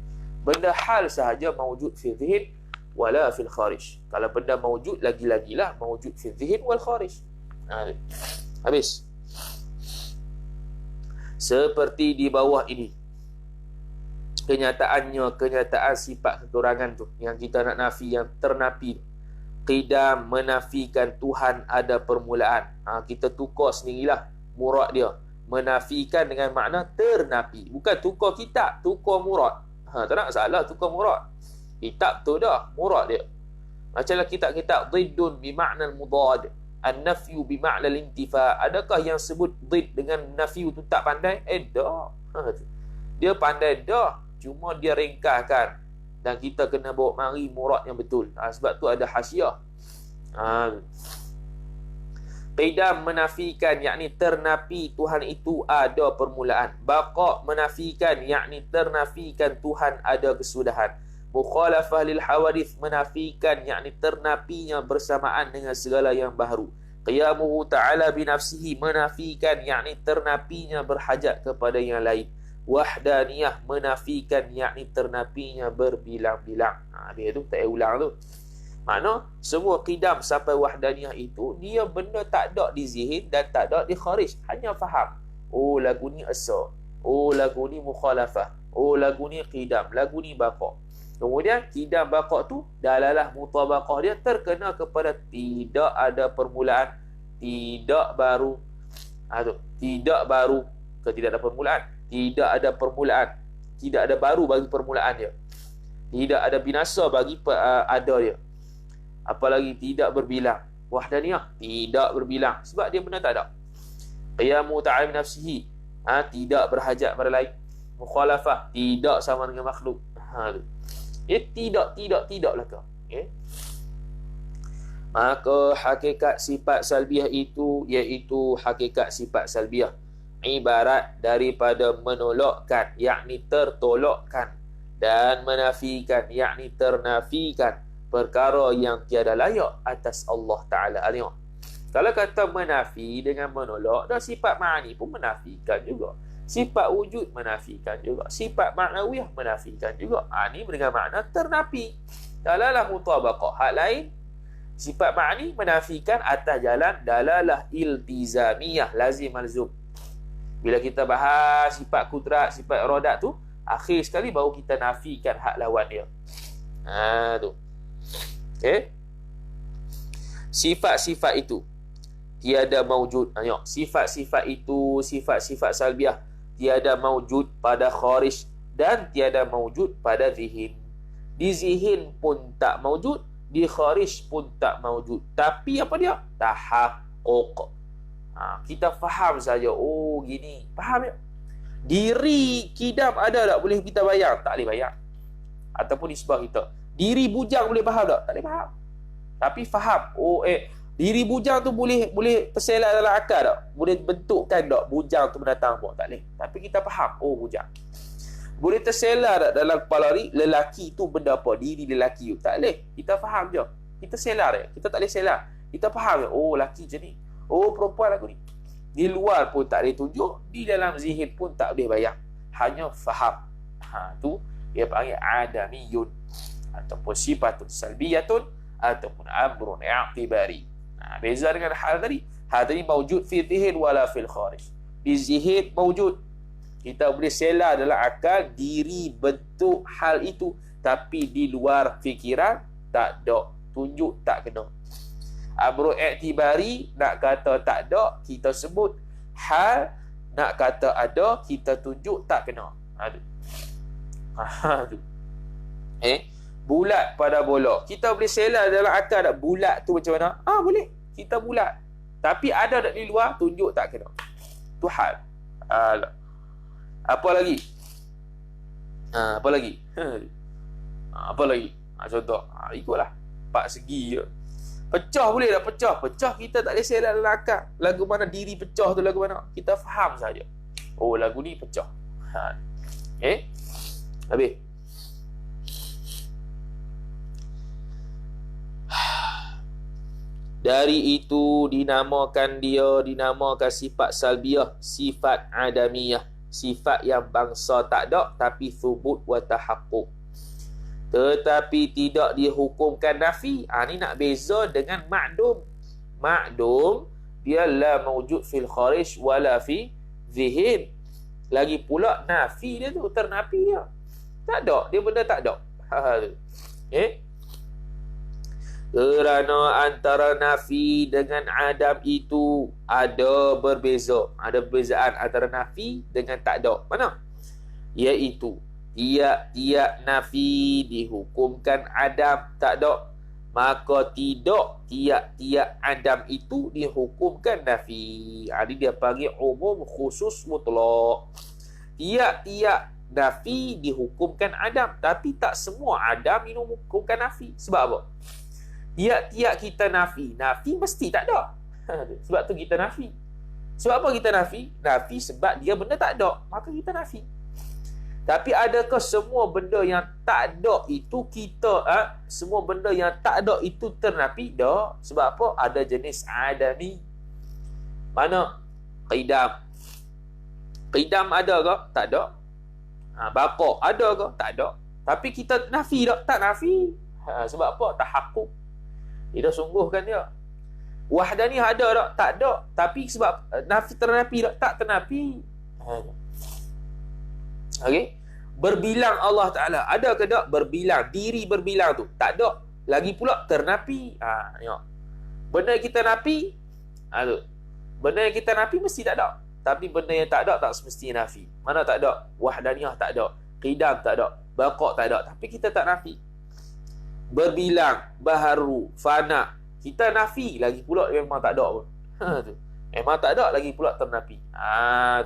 Benda hal sahaja mewujud fil dhihn wala fil kharij. Kalau benda mewujud, lagi-lagilah mewujud fil dhihn wal kharij. Habis. Seperti di bawah ini. Kenyataannya, kenyataan sifat kekurangan tu yang kita nak nafi, yang ternafi. Qidam, menafikan Tuhan ada permulaan. Kita tukar sendirilah murad dia. Menafikan dengan makna ternafi. Bukan tukar kitab, tukar murad. Tak nak salah tukar murad. Kitab tu dah murad dia. Macamlah kitab-kitab dhiddun bimakna al-mudad, an-nafyu bimakna al-intifa. Adakah yang sebut dhid dengan nafyu tu tak pandai? Dah. Dia pandai dah. Cuma dia ringkaskan. Dan kita kena bawa mari murad yang betul. Sebab tu ada hasyiah. Qidam, menafikan, yakni ternafi Tuhan itu ada permulaan. Baqa, menafikan, yakni ternafikan Tuhan ada kesudahan. Mukhalafah lil hawadith, menafikan, yakni ternafinya bersamaan dengan segala yang baru. Qiyamuhu ta'ala binafsihi, menafikan, yakni ternafinya berhajat kepada yang lain. Wahdaniyah, menafikan, yakni ternafinya berbilang-bilang. Dia tu tak ulang tu. Makna semua qidam sampai wahdaniyah itu dia benda tak ada di zihn dan tak ada di kharij. Hanya faham. Oh, lagu ni asa. Oh, lagu ni mukhalafah. Oh, lagu ni qidam. Lagu ni baqa. Kemudian qidam baqa tu dalalah mutabaqah dia terkena kepada tidak ada permulaan, tidak baru. Tidak baru ke tidak ada permulaan, tidak ada permulaan, tidak ada baru bagi permulaan dia. Tidak ada binasa bagi ada dia. Apalagi tidak berbilang. Wahdaniyah tidak berbilang sebab dia benar tak ada. Qiyamu ta'ala min nafsihi, tidak berhajat pada lain. Mukhalafah, tidak sama dengan makhluk. Tidak belaka. Maka hakikat sifat salbiah itu iaitu hakikat sifat salbiah ibarat daripada menolakkan, yakni tertolakkan, dan menafikan, yakni ternafikan perkara yang tiada layak atas Allah Ta'ala. Kalau kata menafi dengan menolak, dah sifat ma'ani pun menafikan juga. Sifat wujud menafikan juga. Sifat ma'nawiyah menafikan juga. Ini dengan makna ternafi. Dalalah mutabaqah. Hal lain, sifat ma'ani menafikan atas jalan dalalah iltizamiyah, lazim malzum. Bila kita bahas sifat kudrat, sifat iradat tu, akhir sekali baru kita nafikan hak lawan dia. Tu. Sifat-sifat itu tiada maujud. Sifat-sifat itu, sifat-sifat salbiah, tiada maujud pada kharij dan tiada maujud pada zihin. Di zihin pun tak maujud, di kharij pun tak maujud. Tapi apa dia? Tahaqquq. Kita faham saja. Oh gini. Faham ya? Diri kidam ada tak boleh kita bayang? Tak boleh bayang. Ataupun nisbah kita. Diri bujang boleh faham tak? Tak boleh faham. Tapi faham. Diri bujang tu boleh terselak dalam akal tak? Boleh bentukkan tak bujang tu mendatang apa? Tak boleh. Tapi kita faham. Oh bujang. Boleh terselak tak dalam kepala ni lelaki tu benda apa? Diri lelaki tu. Tak boleh. Kita faham je. Kita selak dia. Kita tak boleh selak. Kita faham je. Oh lelaki je ni. Oh perempuan aku ni. Di luar pun tak boleh tunjuk. Di dalam zihin pun tak boleh bayang. Hanya faham. Tu dia panggil adamiyun. Ataupun sifatun salbiyatun. Ataupun amrun i'tibari. Beza dengan hal tadi. Hal tadi mawjud fi zihin wala fil kharij. Di zihin mawjud. Kita boleh sela dalam akal diri bentuk hal itu. Tapi di luar fikiran tak ada. Tunjuk tak kena. Amrun i'tibari, nak kata tak ada, kita sebut hal. Nak kata ada, kita tunjuk tak kena. Tu. Bulat pada bola. Kita boleh sela dalam akal tak bulat tu macam mana? Boleh. Kita bulat. Tapi ada tak di luar, tunjuk tak kena. Tu hal. Apa lagi? Apa lagi? Apa lagi? Contoh. Ikutlah. 4 segi je. Pecah boleh tak? Pecah kita tak boleh sela dalam akal. Lagu mana diri pecah tu lagu mana? Kita faham saja. Oh lagu ni pecah. Habis. Dari itu dinamakan sifat salbiyah, sifat adamiyah, sifat yang bangsa tak ada tapi thubut wa tahaqquq. Tetapi tidak dihukumkan nafi. Ni nak beza dengan ma'dum. Ma'dum dia la mawjud fil kharij wala fi zihin. Lagi pula nafi dia tu ternafi dia. Tak ada, dia benda tak ada. Kerana antara nafi dengan adam itu ada berbeza. Ada perbezaan antara nafi dengan tak ada. Mana? Iaitu tiap-tiap nafi dihukumkan adam tak ada, maka tidak tiap-tiap adam itu dihukumkan nafi. Ini dia panggil umum khusus mutlak. Tiap-tiap nafi dihukumkan adam, tapi tak semua adam dihukumkan nafi. Sebab apa? Tiap-tiap kita nafi mesti tak ada. Sebab tu kita nafi. Sebab apa kita nafi? Nafi sebab dia benda tak ada, maka kita nafi. Tapi adakah semua benda yang tak ada itu semua benda yang tak ada itu ternafi? Tak. Sebab apa? Ada jenis adami. Mana? Qidam. Qidam ada ke? Tak ada. Baqa ada ke? Tak ada. Tapi kita nafi tak? Tak nafi. Sebab apa? Tahaqquq. Dia dah sungguhkan dia. Wahdaniyah ada tak? Tak ada. Tapi sebab nafi ternafi tak? Tak ternafi. Okey. Berbilang Allah Ta'ala. Ada ke tak berbilang? Diri berbilang tu. Tak ada. Lagi pula ternapi. Tengok. Benda yang kita napi, tu. Benda yang kita napi mesti tak ada. Tapi benda yang tak ada tak semestinya nafi. Mana tak ada? Wahdaniyah tak ada. Qidam tak ada. Baqa' tak ada. Tapi kita tak nafi. Berbilang, baharu, fana. Kita nafi. Lagi pula memang tak ada pun. Tu. Memang tak ada. Lagi pula ternapi.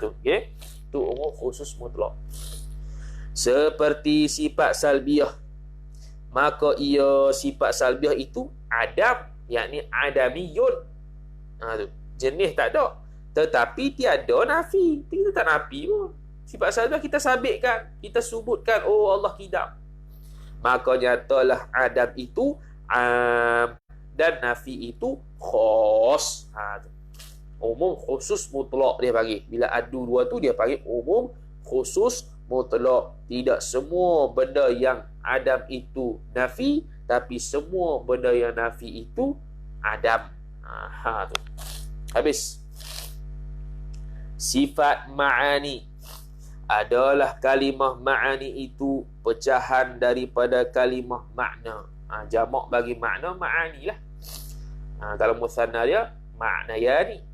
Tu. Okay? Tu umum khusus mutlak. Seperti sifat salbiyah. Maka ia sifat salbiyah itu adam. Yakni adamiyun. Tu. Jenis tak ada. Tetapi tiada nafi. Kita tak nafi pun. Sifat salbiyah kita sabitkan. Kita sebutkan, oh Allah qidam. Maka nyatalah adam itu dan nafi itu khos. Umum khusus mutlak dia panggil. Bila adu dua tu dia panggil umum khusus mutlak. Tidak semua benda yang adam itu nafi, tapi semua benda yang nafi itu adam. Tu. Habis. Sifat ma'ani adalah kalimah ma'ani itu pecahan daripada kalimah makna. Jamak bagi makna ma'ani lah. Kalau musanna dia ma'nayani.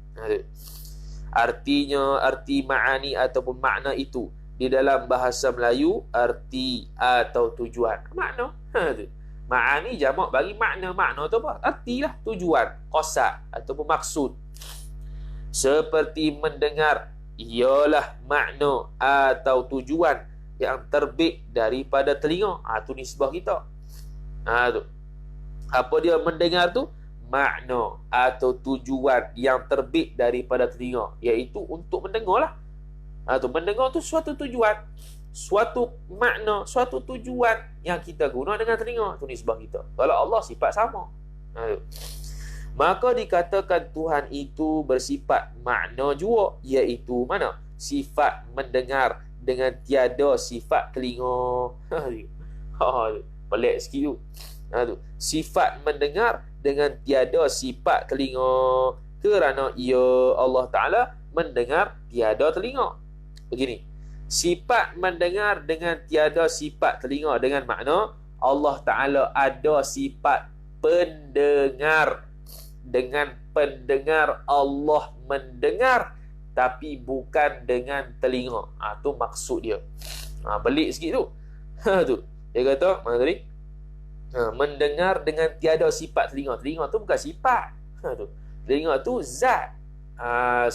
Artinya, arti ma'ani ataupun makna itu di dalam bahasa Melayu arti atau tujuan. Makna. Ma'ani jamak bagi makna. Makna tu apa? Arti lah, tujuan, qasad ataupun maksud. Seperti mendengar ialah makna atau tujuan yang terbit daripada telinga. Tu nisbah kita. Tu. Apa dia mendengar tu? Makna atau tujuan yang terbit daripada telinga, iaitu untuk mendengar lah. Tu mendengar tu suatu tujuan, suatu makna, suatu tujuan yang kita guna dengan telinga. Tu nisbah kita. Kalau Allah sifat sama. Maka dikatakan Tuhan itu bersifat makna jua, iaitu mana? Sifat mendengar dengan tiada sifat telinga. Pelik sikit tu. Sifat mendengar dengan tiada sifat telinga, kerana ia Allah Ta'ala mendengar tiada telinga. Begini, sifat mendengar dengan tiada sifat telinga dengan makna Allah Ta'ala ada sifat pendengar. Dengan pendengar Allah mendengar, tapi bukan dengan telinga. Tu maksud dia. Belik sikit tu. Tu. Dia kata, mana tadi? Mendengar dengan tiada sifat telinga. Telinga tu bukan sifat. Tu. Telinga tu zat.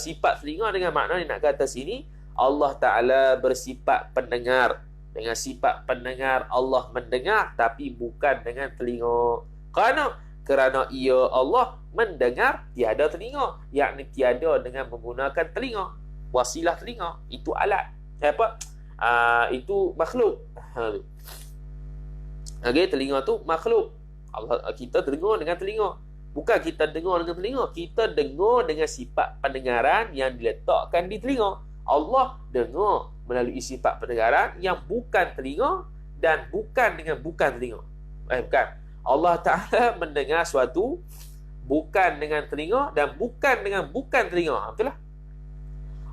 Sifat telinga dengan makna dia nak kata sini, Allah Ta'ala bersifat pendengar. Dengan sifat pendengar Allah mendengar, tapi bukan dengan telinga. Kerana ia Allah mendengar tiada telinga, yakni tiada dengan menggunakan telinga. Wasilah telinga itu alat. Itu makhluk. Telinga tu makhluk. Kita dengar dengan telinga. Bukan kita dengar dengan telinga, kita dengar dengan sifat pendengaran yang diletakkan di telinga. Allah dengar melalui sifat pendengaran yang bukan telinga dan bukan dengan bukan telinga. Bukan. Allah Ta'ala mendengar suatu bukan dengan telinga dan bukan dengan bukan telinga. Betul lah.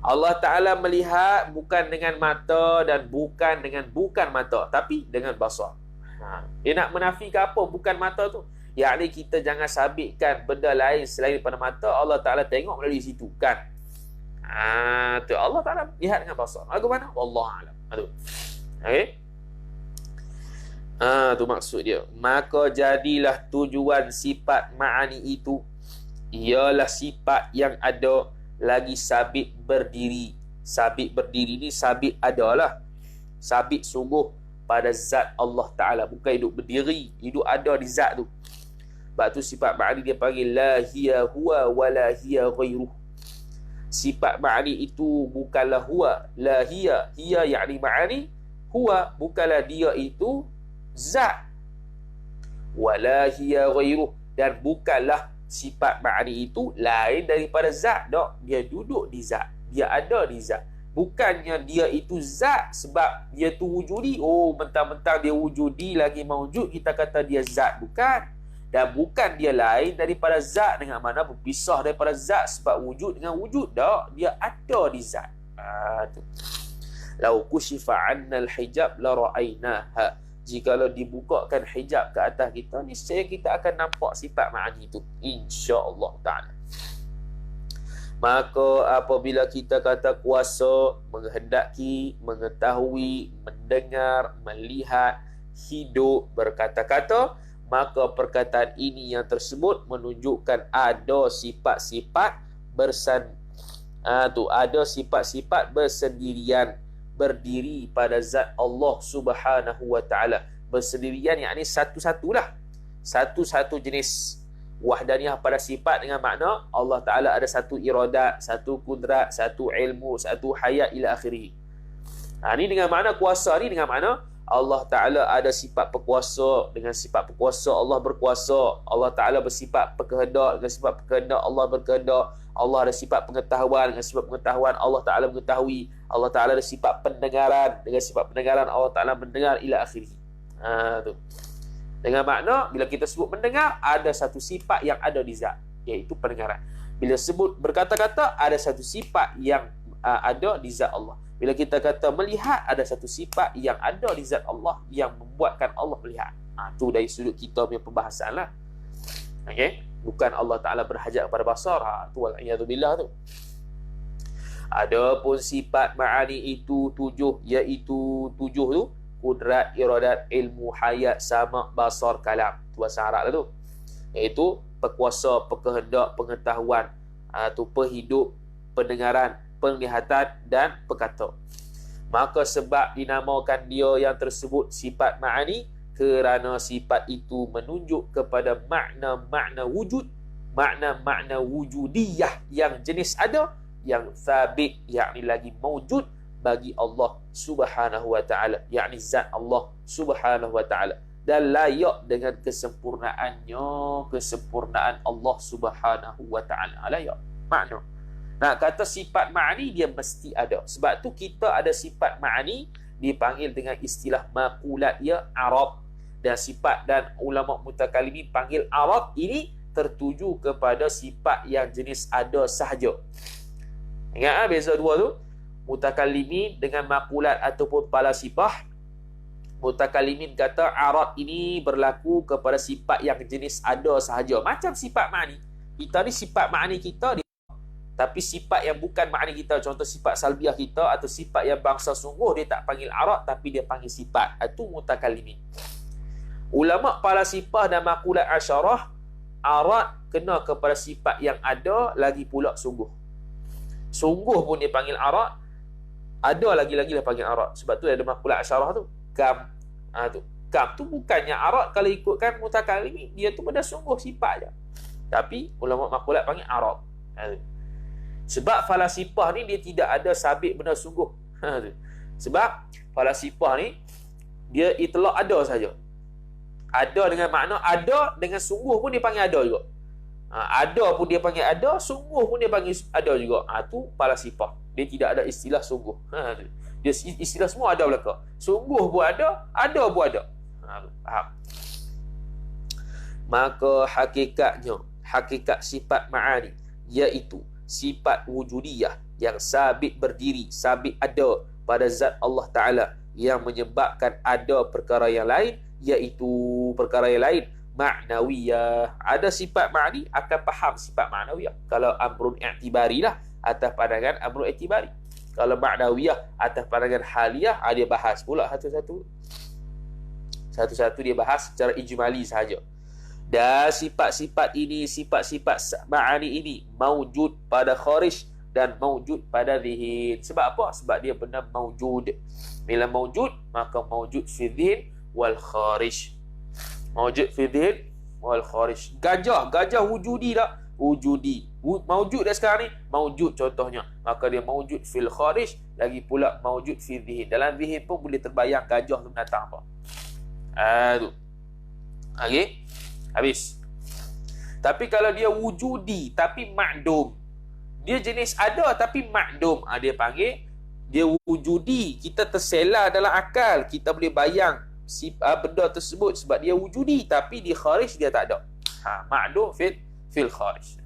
Allah Ta'ala melihat bukan dengan mata dan bukan dengan bukan mata, tapi dengan basar. Dia nak menafikan apa bukan mata tu? Yakni kita jangan sabitkan benda lain selain daripada mata. Allah Ta'ala tengok melalui situ, kan? Tu Allah Ta'ala lihat dengan basar. Lagu mana? Wallahualam. Okay? Tu maksud dia. Maka jadilah tujuan sifat ma'ani itu ialah sifat yang ada lagi sabit berdiri. Sabit berdiri ni sabit adalah. Sabit sungguh pada zat Allah Ta'ala. Bukan hidup berdiri. Hidup ada di zat tu. Sebab tu sifat ma'ani dia panggil la hiya huwa wa la hiya ghairuh. Sifat ma'ani itu bukanlah huwa. La hiya. Hiya yakni ma'ani. Huwa bukanlah dia itu zat, wala hiya ghairuh, dan bukanlah sifat ma'ani itu lain daripada zat. Dia duduk di zat, dia ada di zat. Bukannya dia itu zat sebab dia tu wujudi. Mentang-mentang dia wujudi lagi mawujud, kita kata dia zat. Bukan. Dan bukan dia lain daripada zat dengan mana berpisah daripada zat sebab wujud dengan wujud. Dia ada di zat. Tu. lau kushifa 'annal hijab la ra'ainaha. Jikalau dibukakan hijab ke atas kita, niscaya kita akan nampak sifat ma'ani itu, insya-Allah taala. Maka apabila kita kata kuasa, menghendaki, mengetahui, mendengar, melihat, hidup, berkata-kata, maka perkataan ini yang tersebut menunjukkan ada sifat-sifat ada sifat-sifat bersendirian, berdiri pada zat Allah Subhanahu wa taala. Bersendirian yakni satu-satulah, satu-satu jenis. Wahdaniyah pada sifat dengan makna Allah taala ada satu iradat, satu kudrat, satu ilmu, satu hayat ila akhirih. Ni dengan makna kuasa, ni dengan makna Allah taala ada sifat berkuasa. Dengan sifat berkuasa Allah berkuasa. Allah taala bersifat berkehendak, dengan sifat berkehendak Allah berkehendak. Allah ada sifat pengetahuan, dengan sifat pengetahuan Allah taala mengetahui. Allah taala ada sifat pendengaran, dengan sifat pendengaran Allah taala mendengar ila akhirih. Tu. Dengan makna bila kita sebut mendengar, ada satu sifat yang ada di zat, iaitu pendengaran. Bila sebut berkata-kata, ada satu sifat yang ada di zat Allah. Bila kita kata melihat, ada satu sifat yang ada di zat Allah yang membuatkan Allah melihat. Tu dari sudut kita punya pembahasan lah. Okay? Bukan Allah Ta'ala berhajat kepada basar. Tu wal'iyadzubillah tu. Adapun sifat ma'ani itu 7, iaitu 7 tu kudrat, iradat, ilmu, hayat, sama, basar, kalam. Tu bahasa Arab lah tu. Iaitu berkuasa, berkehendak, pengetahuan, perhidup, pendengaran, penglihatan dan perkata. Maka sebab dinamakan dia yang tersebut sifat ma'ani, kerana sifat itu menunjuk kepada makna-makna wujud, makna-makna wujudiyah yang jenis ada, yang sabit, yakni lagi mawjud bagi Allah Subhanahu wa ta'ala, yakni zat Allah Subhanahu wa ta'ala, dan layak dengan kesempurnaannya, kesempurnaan Allah Subhanahu wa ta'ala, layak makna. Nak kata sifat ma'ani, dia mesti ada. Sebab tu kita ada sifat ma'ani dipanggil dengan istilah maqulat, ya Arab. Dan sifat, dan ulama mutakalimin panggil Arab ini tertuju kepada sifat yang jenis ada sahaja. Ingat beza dua tu? Mutakalimin dengan maqulat ataupun falasifah. Mutakalimin kata Arab ini berlaku kepada sifat yang jenis ada sahaja. Macam sifat ma'ani. Kita ni sifat ma'ani kita, tapi sifat yang bukan ma'ani kita, contoh sifat salbiah kita atau sifat yang bangsa sungguh, dia tak panggil Arab tapi dia panggil sifat. Itu mutakalimin. Ulama falasifah dan maqulat asyarah, Arab kena kepada sifat yang ada, lagi pula sungguh. Sungguh pun dia panggil Arab, ada lagi-lagi dia panggil Arab. Sebab tu ada maqulat asyarah tu, kam. Tu kam tu bukannya Arab, kalau ikutkan mutakalimin, dia tu benda sungguh sifat je. Tapi ulama maqulat panggil Arab. Sebab falasifah ni dia tidak ada sabit benda sungguh. Sebab falasifah ni dia itlaq ada saja. Ada dengan makna ada, dengan sungguh pun dia panggil ada juga. Ada pun dia panggil ada, sungguh pun dia panggil ada juga. Tu falasifah. Dia tidak ada istilah sungguh. Dia istilah semua ada belaka. Sungguh pun ada pun ada. Faham? Maka hakikatnya, hakikat sifat ma'ani, iaitu sifat wujudiyah yang sabit berdiri, sabit ada pada zat Allah Ta'ala, yang menyebabkan ada perkara yang lain, iaitu perkara yang lain ma'nawiyah. Ada sifat ma'ni akan faham sifat ma'nawiyah. Kalau amrun i'tibari lah, atas pandangan amrun i'tibari. Kalau ma'nawiyah atas pandangan haliyah, dia bahas pula satu-satu. Satu-satu dia bahas secara ijmali sahaja. Dan sifat-sifat ini, sifat-sifat ma'ani ini maujud pada kharij dan maujud pada zihn. Sebab apa? Sebab dia benar maujud. Bila maujud, maka maujud fi zihn wal kharij. Maujud fi zihn wal kharij. Gajah wujudi tak? Wujudi. Maujud dah sekarang ni? Maujud contohnya. Maka dia maujud fil kharij, lagi pula maujud fi zihn. Dalam zihn pun boleh terbayang gajah tu binatang apa. Tu. Okey? Habis. Tapi kalau dia wujudi tapi ma'dum, dia jenis ada tapi ma'dum, dia panggil dia wujudi. Kita tersela dalam akal, kita boleh bayang benda tersebut sebab dia wujudi, tapi di kharij dia tak ada. Ma'dum fil kharij.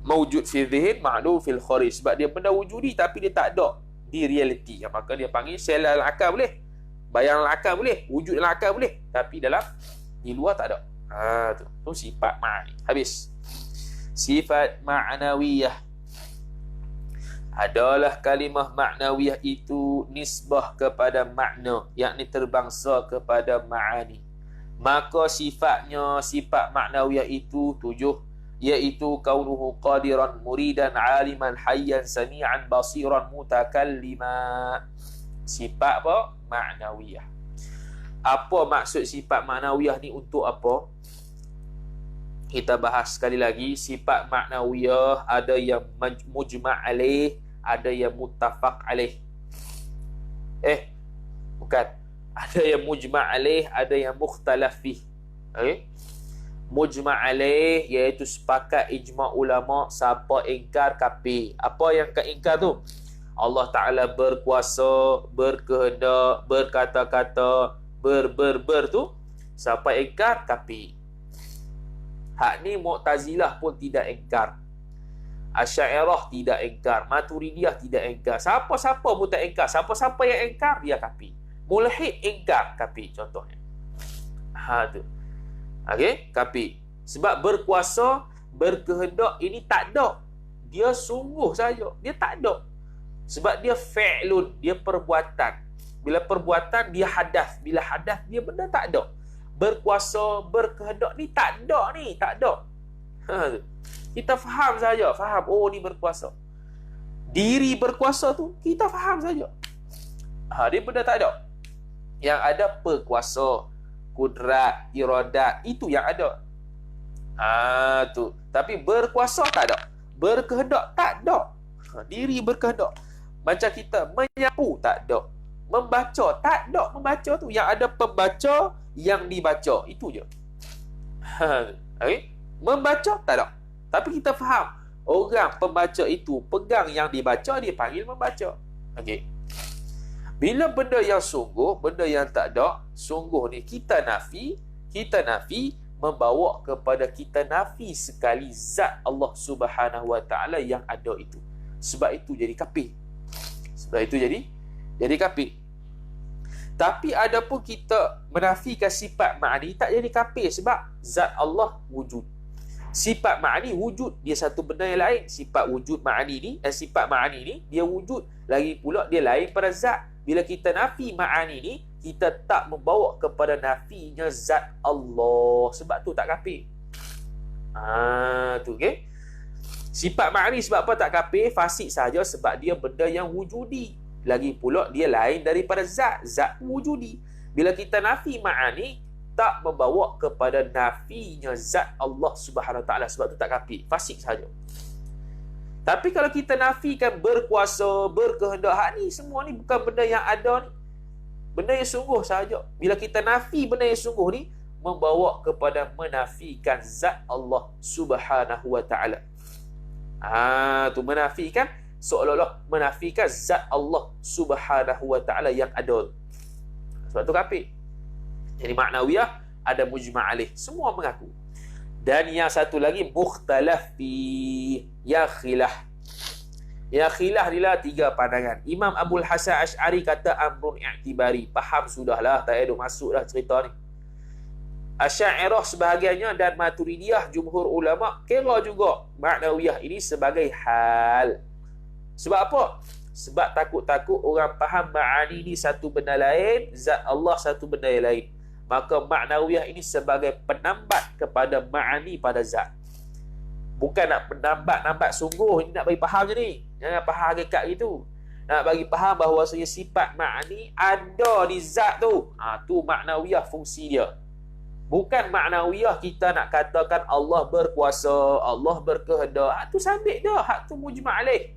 Mawjud fi dhihn, ma'dum fil kharij. Sebab dia benda wujudi tapi dia tak ada di realiti. Maka dia panggil sel dalam akal boleh, bayang dalam akal boleh, wujud dalam akal boleh, tapi di luar tak ada. Tu sifat ma'ani. Habis. Sifat ma'nawiyah. Adalah kalimah ma'nawiyah itu nisbah kepada makna, yakni terbangsa kepada ma'ani. Maka sifatnya, sifat ma'nawiyah itu 7, iaitu kaunuhu qadiran muridan aliman hayyan sami'an basiran mutakallima. Sifat apa? Ma'nawiyah. Apa maksud sifat ma'nawiyah ni, untuk apa? Kita bahas sekali lagi. Sifat ma'nawiyah ada yang mujma' alaih, ada yang muttafaq alaih. Bukan. Ada yang mujma' alaih, ada yang mukhtalaf fih. Mujma' alaih iaitu sepakat ijma' ulama, siapa ingkar kafir. Apa yang keingkar tu? Allah Ta'ala berkuasa, berkehendak, berkata-kata, ber tu, siapa ingkar kafir. Hak ni Mu'tazilah pun tidak ingkar, Asy'ariyah tidak ingkar, Maturidiyah tidak ingkar. Siapa-siapa pun tak ingkar. Siapa-siapa yang ingkar, dia kafir. Mulhid ingkar, kafir contohnya. Tu. Okey, kafir. Sebab berkuasa, berkehendak ini tak ada. Dia sungguh saja, dia tak ada. Sebab dia fi'lun, dia perbuatan. Bila perbuatan, dia hadas. Bila hadas, dia benda tak ada. Berkuasa, berkehendak ni tak ada ni, tak ada. Kita faham saja, faham, oh ni berkuasa. Diri berkuasa tu, kita faham saja. Dia benda tak ada. Yang ada perkuasa, kudrat, iradat, itu yang ada. Tu. Tapi berkuasa tak ada. Berkehendak tak ada. Diri berkehendak. Macam kita menyapu tak ada. Membaca tak ada. Membaca tu yang ada pembaca, yang dibaca, itu je. Okay? Membaca tak ada. Tapi kita faham, orang pembaca itu pegang yang dibaca, dia panggil membaca. Okey. Bila benda yang sungguh, benda yang tak ada, sungguh ni kita nafi membawa kepada kita nafi sekali zat Allah Subhanahu Wa Taala yang ada itu. Sebab itu jadi kafir. Sebab itu jadi kafir. Tapi adapun kita menafikan sifat ma'ani, tak jadi kafir sebab zat Allah wujud. Sifat ma'ani wujud, dia satu benda yang lain. Sifat wujud ma'ani ni, sifat ma'ani ni dia wujud, lagi pula dia lain pada zat. Bila kita nafi ma'ani ni, kita tak membawa kepada nafinya zat Allah. Sebab tu tak kafir. Tu okey. Sifat ma'ani sebab apa tak kafir? Fasik saja sebab dia benda yang wujudi. Lagi pula dia lain daripada zat. Zat wujudi. Bila kita nafi ma'ani, tak membawa kepada nafinya zat Allah Subhanahu Wa Taala. Sebab tu tak kafir. Fasik saja. Tapi kalau kita nafikan berkuasa, berkehendak, ni semua ni bukan benda yang ada ni. Benda yang sungguh saja. Bila kita nafi benda yang sungguh ni, membawa kepada menafikan zat Allah Subhanahu Wa Taala. Tu menafikan, seolah-olah menafikan zat Allah Subhanahu Wa Taala yang ada. Sebab tu kafir. Jadi maknawiyah ada mujma' alaih. Semua mengaku. Dan yang satu lagi mukhtalaf fi, ya khilah. Ya khilah inilah 3 pandangan. Imam Abul Hasan Asy'ari kata amrun i'tibari. Faham sudahlah, tak ada masuk dah cerita ni. Asy'ariyah sebahagiannya dan Maturidiyah jumhur ulama kira juga maknawiyah ini sebagai hal. Sebab apa? Sebab takut-takut orang faham ma'ani ni satu benda lain, zat Allah satu benda yang lain. Maka maknawiyah ini sebagai penambat kepada ma'ani pada zat. Bukan nak penambat-nambat sungguh, ini nak bagi faham je ni. Jangan faham hakikat gitu. Nak bagi faham bahawasanya sifat ma'ani ada di zat tu. Tu maknawiyah fungsi dia. Bukan maknawiyah kita nak katakan Allah berkuasa, Allah berkehendak. Tu sabit dah, hak tu mujma' alaih.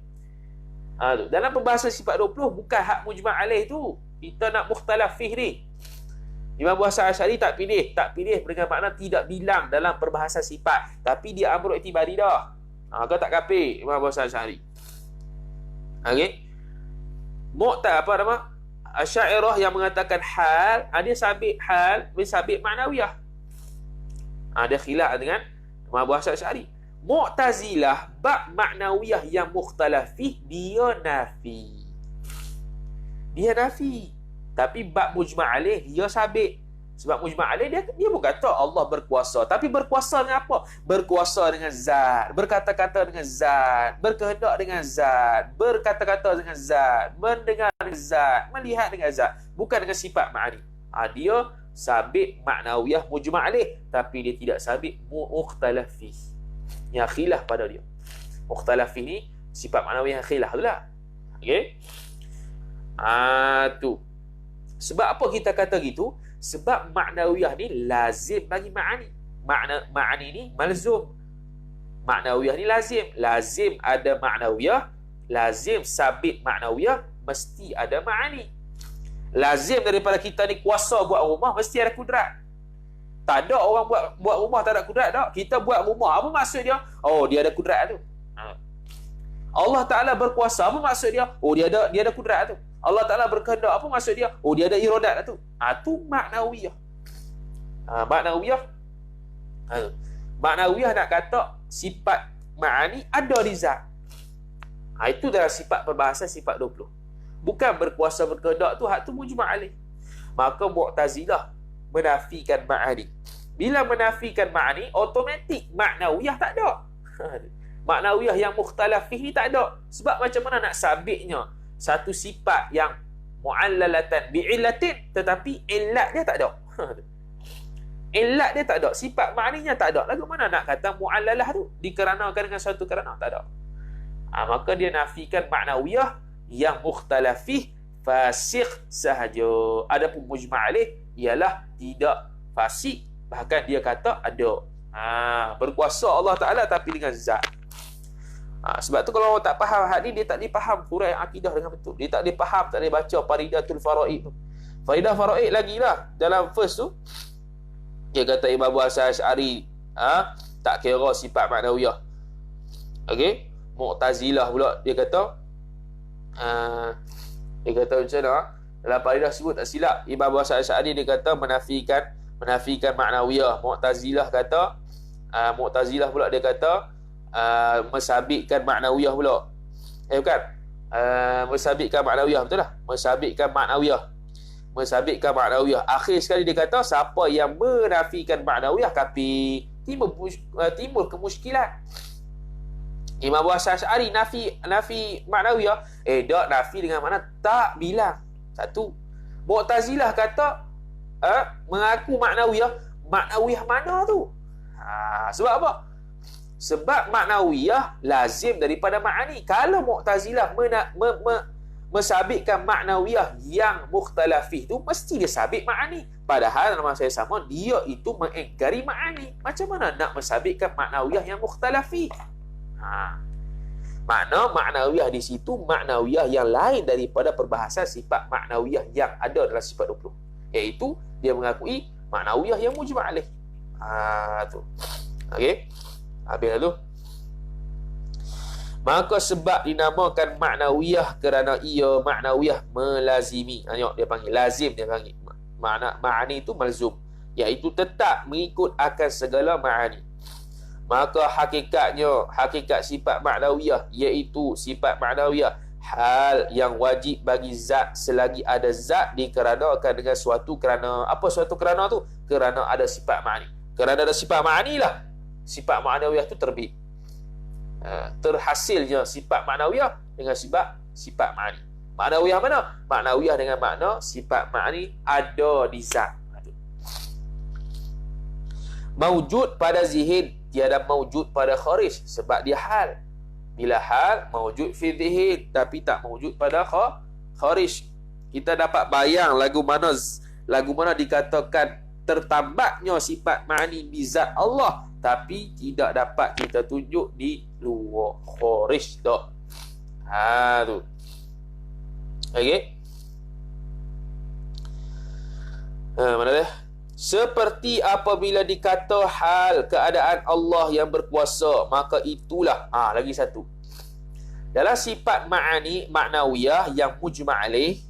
Dalam perbahasan sifat 20 bukan hak mujma' alaih tu. Kita nak mukhtalaf fih ni. Imam Abu Hasan Asy'ari tak pilih dengan makna tidak bilang dalam perbahasan sifat, tapi dia amrul i'tibari dah. Kau tak kafir Imam Abu Hasan Asy'ari. Okey. Asy'ariyah yang mengatakan hal, dia sabit hal, sabit maknawiyah. Ada khilaf dengan Imam Abu Hasan Asy'ari. Mu'tazilah bab maknawiyah yang mukhtalaf fih, dia nafi. dia nafi. Tapi bab mujma' alaih dia sabit. Sebab mujma' alaih dia pun kata Allah berkuasa, tapi berkuasa dengan apa? Berkuasa dengan zat, berkata-kata dengan zat, berkehendak dengan zat, berkata-kata dengan zat, mendengar dengan zat, melihat dengan zat, bukan dengan sifat ma'ani. Dia sabit maknawiyah mujma' alaih, tapi dia tidak sabit mukhtalaf fih. Yang khilaf pada dia. Mukhtalaf fih ni sifat maknawiyah khilaf tu lah. Okey? Tu. Sebab apa kita kata gitu? Sebab maknawiyah ni lazim bagi ma'ani. Ma'ani ni malzum. Maknawiyah ni lazim. Lazim ada maknawiyah, lazim sabit maknawiyah, mesti ada ma'ani. Lazim daripada kita ni kuasa buat rumah, mesti ada kudrat. Tak ada orang buat rumah tak ada kudrat tak. Kita buat rumah, apa maksud dia? Oh, dia ada kudrat tu. Allah Ta'ala berkuasa, apa maksud dia? Oh, dia ada kudrat tu. Allah Ta'ala berkehendak, apa maksud dia? Oh, dia ada iradat tu. Tu maknawiyah. Maknawiyah. Maknawiyah nak kata sifat ma'ani ada di zat. Itu dalam sifat perbahasan sifat 20. Bukan berkuasa berkehendak tu, hak tu mujma' alaih. Maka Mu'tazilah menafikan ma'ani. Bila menafikan ma'ani, automatik maknawiyah tak ada. Maknawiyah yang mukhtalaf fihi tak ada. Sebab macam mana nak sabitnya satu sifat yang mu'allalatan bi'illatin, tetapi illat dia tak ada. Illat dia tak ada, sifat maknanya tak ada. Lagu mana nak kata mu'allalah tu dikeranakan dengan suatu kerana? Tak ada. Maka dia nafikan maknawiyah yang mukhtalaf fih, fasik sahaja. Adapun mujma' alaih ialah tidak fasik, bahkan dia kata ada. Berkuasa Allah Ta'ala tapi dengan zat. Sebab tu kalau orang tak faham hak ni, dia tak dipaham Quran akidah dengan betul. Dia tak dipaham, tak boleh baca Faridatul Faraid tu. Faridah Faraid lagi lah. Dalam first tu, dia kata Imam Abu Hasan Asy'ari tak kira sifat maknawiyah. Okey? Mu'tazilah pula dia kata macam mana? Dalam Faridah sebut tak silap, Imam Abu Hasan Asy'ari dia kata menafikan maknawiyah. Mu'tazilah pula dia kata mensabitkan maknawiyah pula. Bukan. Mensabitkan maknawiyah, betul lah. Mensabitkan maknawiyah. Akhir sekali dia kata siapa yang menafikan maknawiyah kafir. Timbul kemusykilan. Imam Abu Hasan Asy'ari nafi maknawiyah. Tak nafi dengan mana tak bilang. Satu. Mu'tazilah kata mengaku maknawiyah mana tu? Sebab apa? Sebab maknawiyah lazim daripada ma'ani. Kalau Mu'tazilah mensabitkan maknawiyah yang mukhtalaf fih tu, mesti dia sabit ma'ani. Padahal dalam masa yang sama, dia itu mengingkari ma'ani. Macam mana nak mensabitkan maknawiyah yang mukhtalaf fih? Makna maknawiyah di situ maknawiyah yang lain daripada perbahasan sifat maknawiyah yang ada dalam sifat 20. Iaitu dia mengakui maknawiyah yang mujma' alaih. Tu. Okey. Habis lalu. Maka sebab dinamakan maknawiyah kerana ia maknawiyah melazimi. Tengok dia panggil lazim, dia panggil. Ma'ani itu malzum, iaitu tetap mengikut akan segala ma'ani. Maka hakikat sifat maknawiyah, iaitu sifat maknawiyah hal yang wajib bagi zat selagi ada zat dikeranakan dengan suatu kerana. Apa suatu kerana tu? Kerana ada sifat ma'ani. Kerana ada sifat ma'ani lah sifat maknawiyah tu terbit. Terhasilnya sifat maknawiyah dengan sifat ma'ani. Maknawiyah mana? Maknawiyah dengan makna sifat ma'ani ada di zat. Mawjud pada zihin, tiada mawjud pada kharij, sebab dia hal. Bila hal, mawjud fi zihin, tapi tak mawjud pada kharij. Kita dapat bayang lagu mana dikatakan tertambatnya sifat ma'ani di zat Allah, tapi tidak dapat kita tunjuk di luar kharij tak. Tu. Okey. Mana dia? Seperti apabila dikata hal keadaan Allah yang berkuasa, maka itulah. Lagi satu. Dalam sifat ma'ani maknawiyah yang mujma' alaih,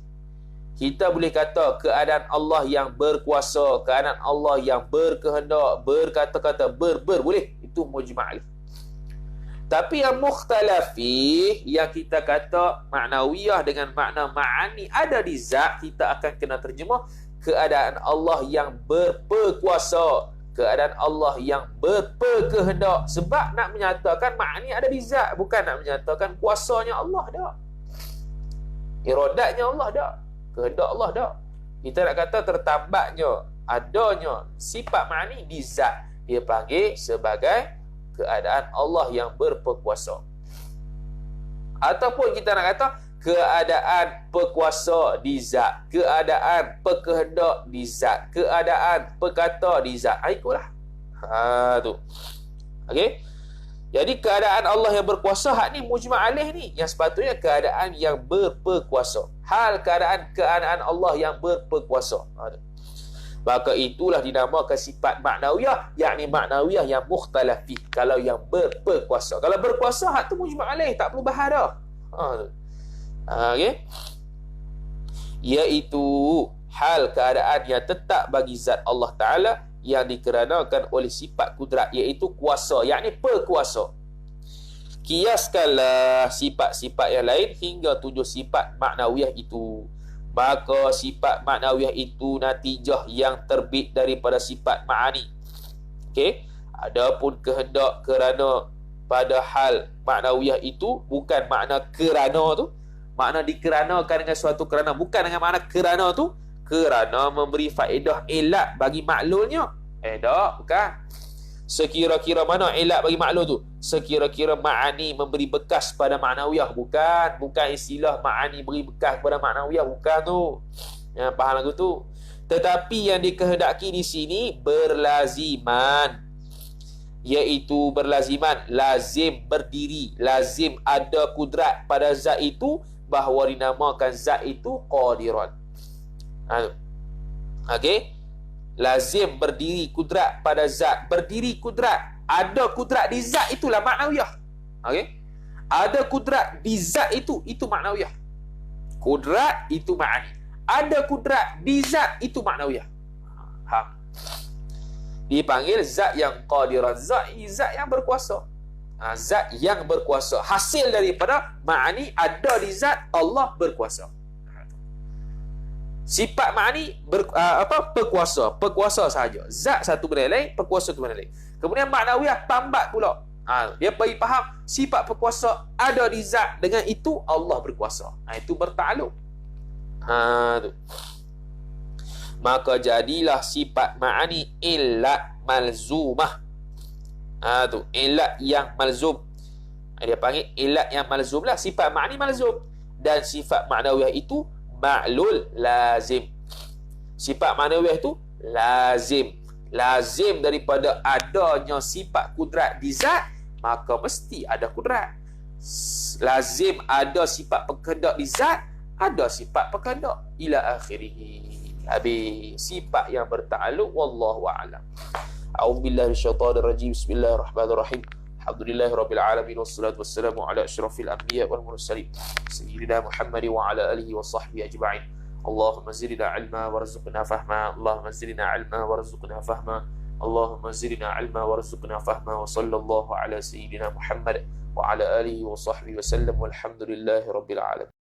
kita boleh kata keadaan Allah yang berkuasa, keadaan Allah yang berkehendak, berkata-kata, boleh. Itu mujma' alaih. Tapi yang mukhtalafi, yang kita kata maknawiyah dengan makna ma'ani ada di zat, kita akan kena terjemah keadaan Allah yang berperkuasa, keadaan Allah yang berperkehendak. Sebab nak menyatakan ma'ani ada di zat, bukan nak menyatakan kuasanya Allah dah, iradatnya Allah dah, kehendak Allah dah. Kita nak kata tertambatnya, adanya sifat ma'ani di zat, dia panggil sebagai keadaan Allah yang berperkuasa. Ataupun kita nak kata keadaan perkuasa di zat, keadaan perkehendak di zat, keadaan perkata di zat. Ikutlah. Tu. Okey. Jadi keadaan Allah yang berkuasa, hak ni mujma' alaih ni, yang sepatutnya keadaan yang berperkuasa. Hal keadaan Allah yang berperkuasa. Maka itulah dinamakan sifat maknawiyah, yakni maknawiyah yang mukhtalafih. Kalau yang berkuasa, kalau berkuasa, hak tu mujma' alaih, tak perlu bahas dah. Okey. Iaitu hal keadaan yang tetap bagi zat Allah Ta'ala yang dikeranakan oleh sifat kudrat, iaitu kuasa, yakni perkuasa. Kiaskanlah sifat-sifat yang lain hingga 7 sifat maknawiyah itu. Maka sifat maknawiyah itu natijah yang terbit daripada sifat ma'ani. Okey. Adapun kehendak kerana pada hal maknawiyah itu, bukan makna kerana tu, makna dikeranakan dengan suatu kerana, bukan dengan makna kerana tu, kerana memberi faedah elak bagi maklulnya. Tak, bukan. Sekira-kira mana elak bagi maklul tu? Sekira-kira ma'ani memberi bekas pada maknawiyah, bukan. Bukan istilah ma'ani beri bekas pada maknawiyah, bukan tu. Ya, faham lagu tu. Tetapi yang dikehendaki di sini berlaziman, iaitu berlaziman, lazim berdiri, lazim ada kudrat pada zat itu, bahawa dinamakan zat itu qadiran. Okey. Lazim berdiri kudrat pada zat, berdiri kudrat, ada kudrat di zat, itulah maknawiyah. Okey. Ada kudrat di zat itu maknawiyah. Kudrat itu ma'ani. Ada kudrat di zat, itu maknawiyah. Dipanggil zat yang qadiran, zat yang berkuasa. Zat yang berkuasa, hasil daripada ma'ani ada di zat Allah berkuasa. Sifat ma'ani perkuasa sahaja. Zat satu benda lain, perkuasa tu benda lain. Kemudian maknawiyah tambat pula. Dia bagi faham sifat perkuasa ada di zat, dengan itu Allah berkuasa. Itu bertakluk. Tu. Maka jadilah sifat ma'ani illat malzumah. Tu, illat yang malzum. Dia panggil illat yang malzum lah. Sifat ma'ani malzum, dan sifat maknawiyah itu ma'lul lazim. Sifat maknawiyah itu lazim. Lazim daripada adanya sifat kudrat di zat, maka mesti ada kudrat. Lazim ada sifat perkehendak di zat, ada sifat perkehendak ila akhirih. Habis sifat yang bertakluk. Wallahu a'lam. A'udzubillahi minasyaitonir rajim. Bismillahirrahmanirrahim. Alhamdulillahi rabbil alamin, wassalatu wassalamu ala asyrafil anbiya wal mursalin sayyidina Muhammad wa ala alihi wa sahbihi ajma'in. Allahumma zidna ilma warzuqna fahma. Allahumma zidna ilma warzuqna fahma. Allahumma zidna ilma warzuqna fahma. Wa sallallahu ala sayyidina Muhammad wa ala alihi wa sahbihi wa sallam. Walhamdulillahi rabbil alamin.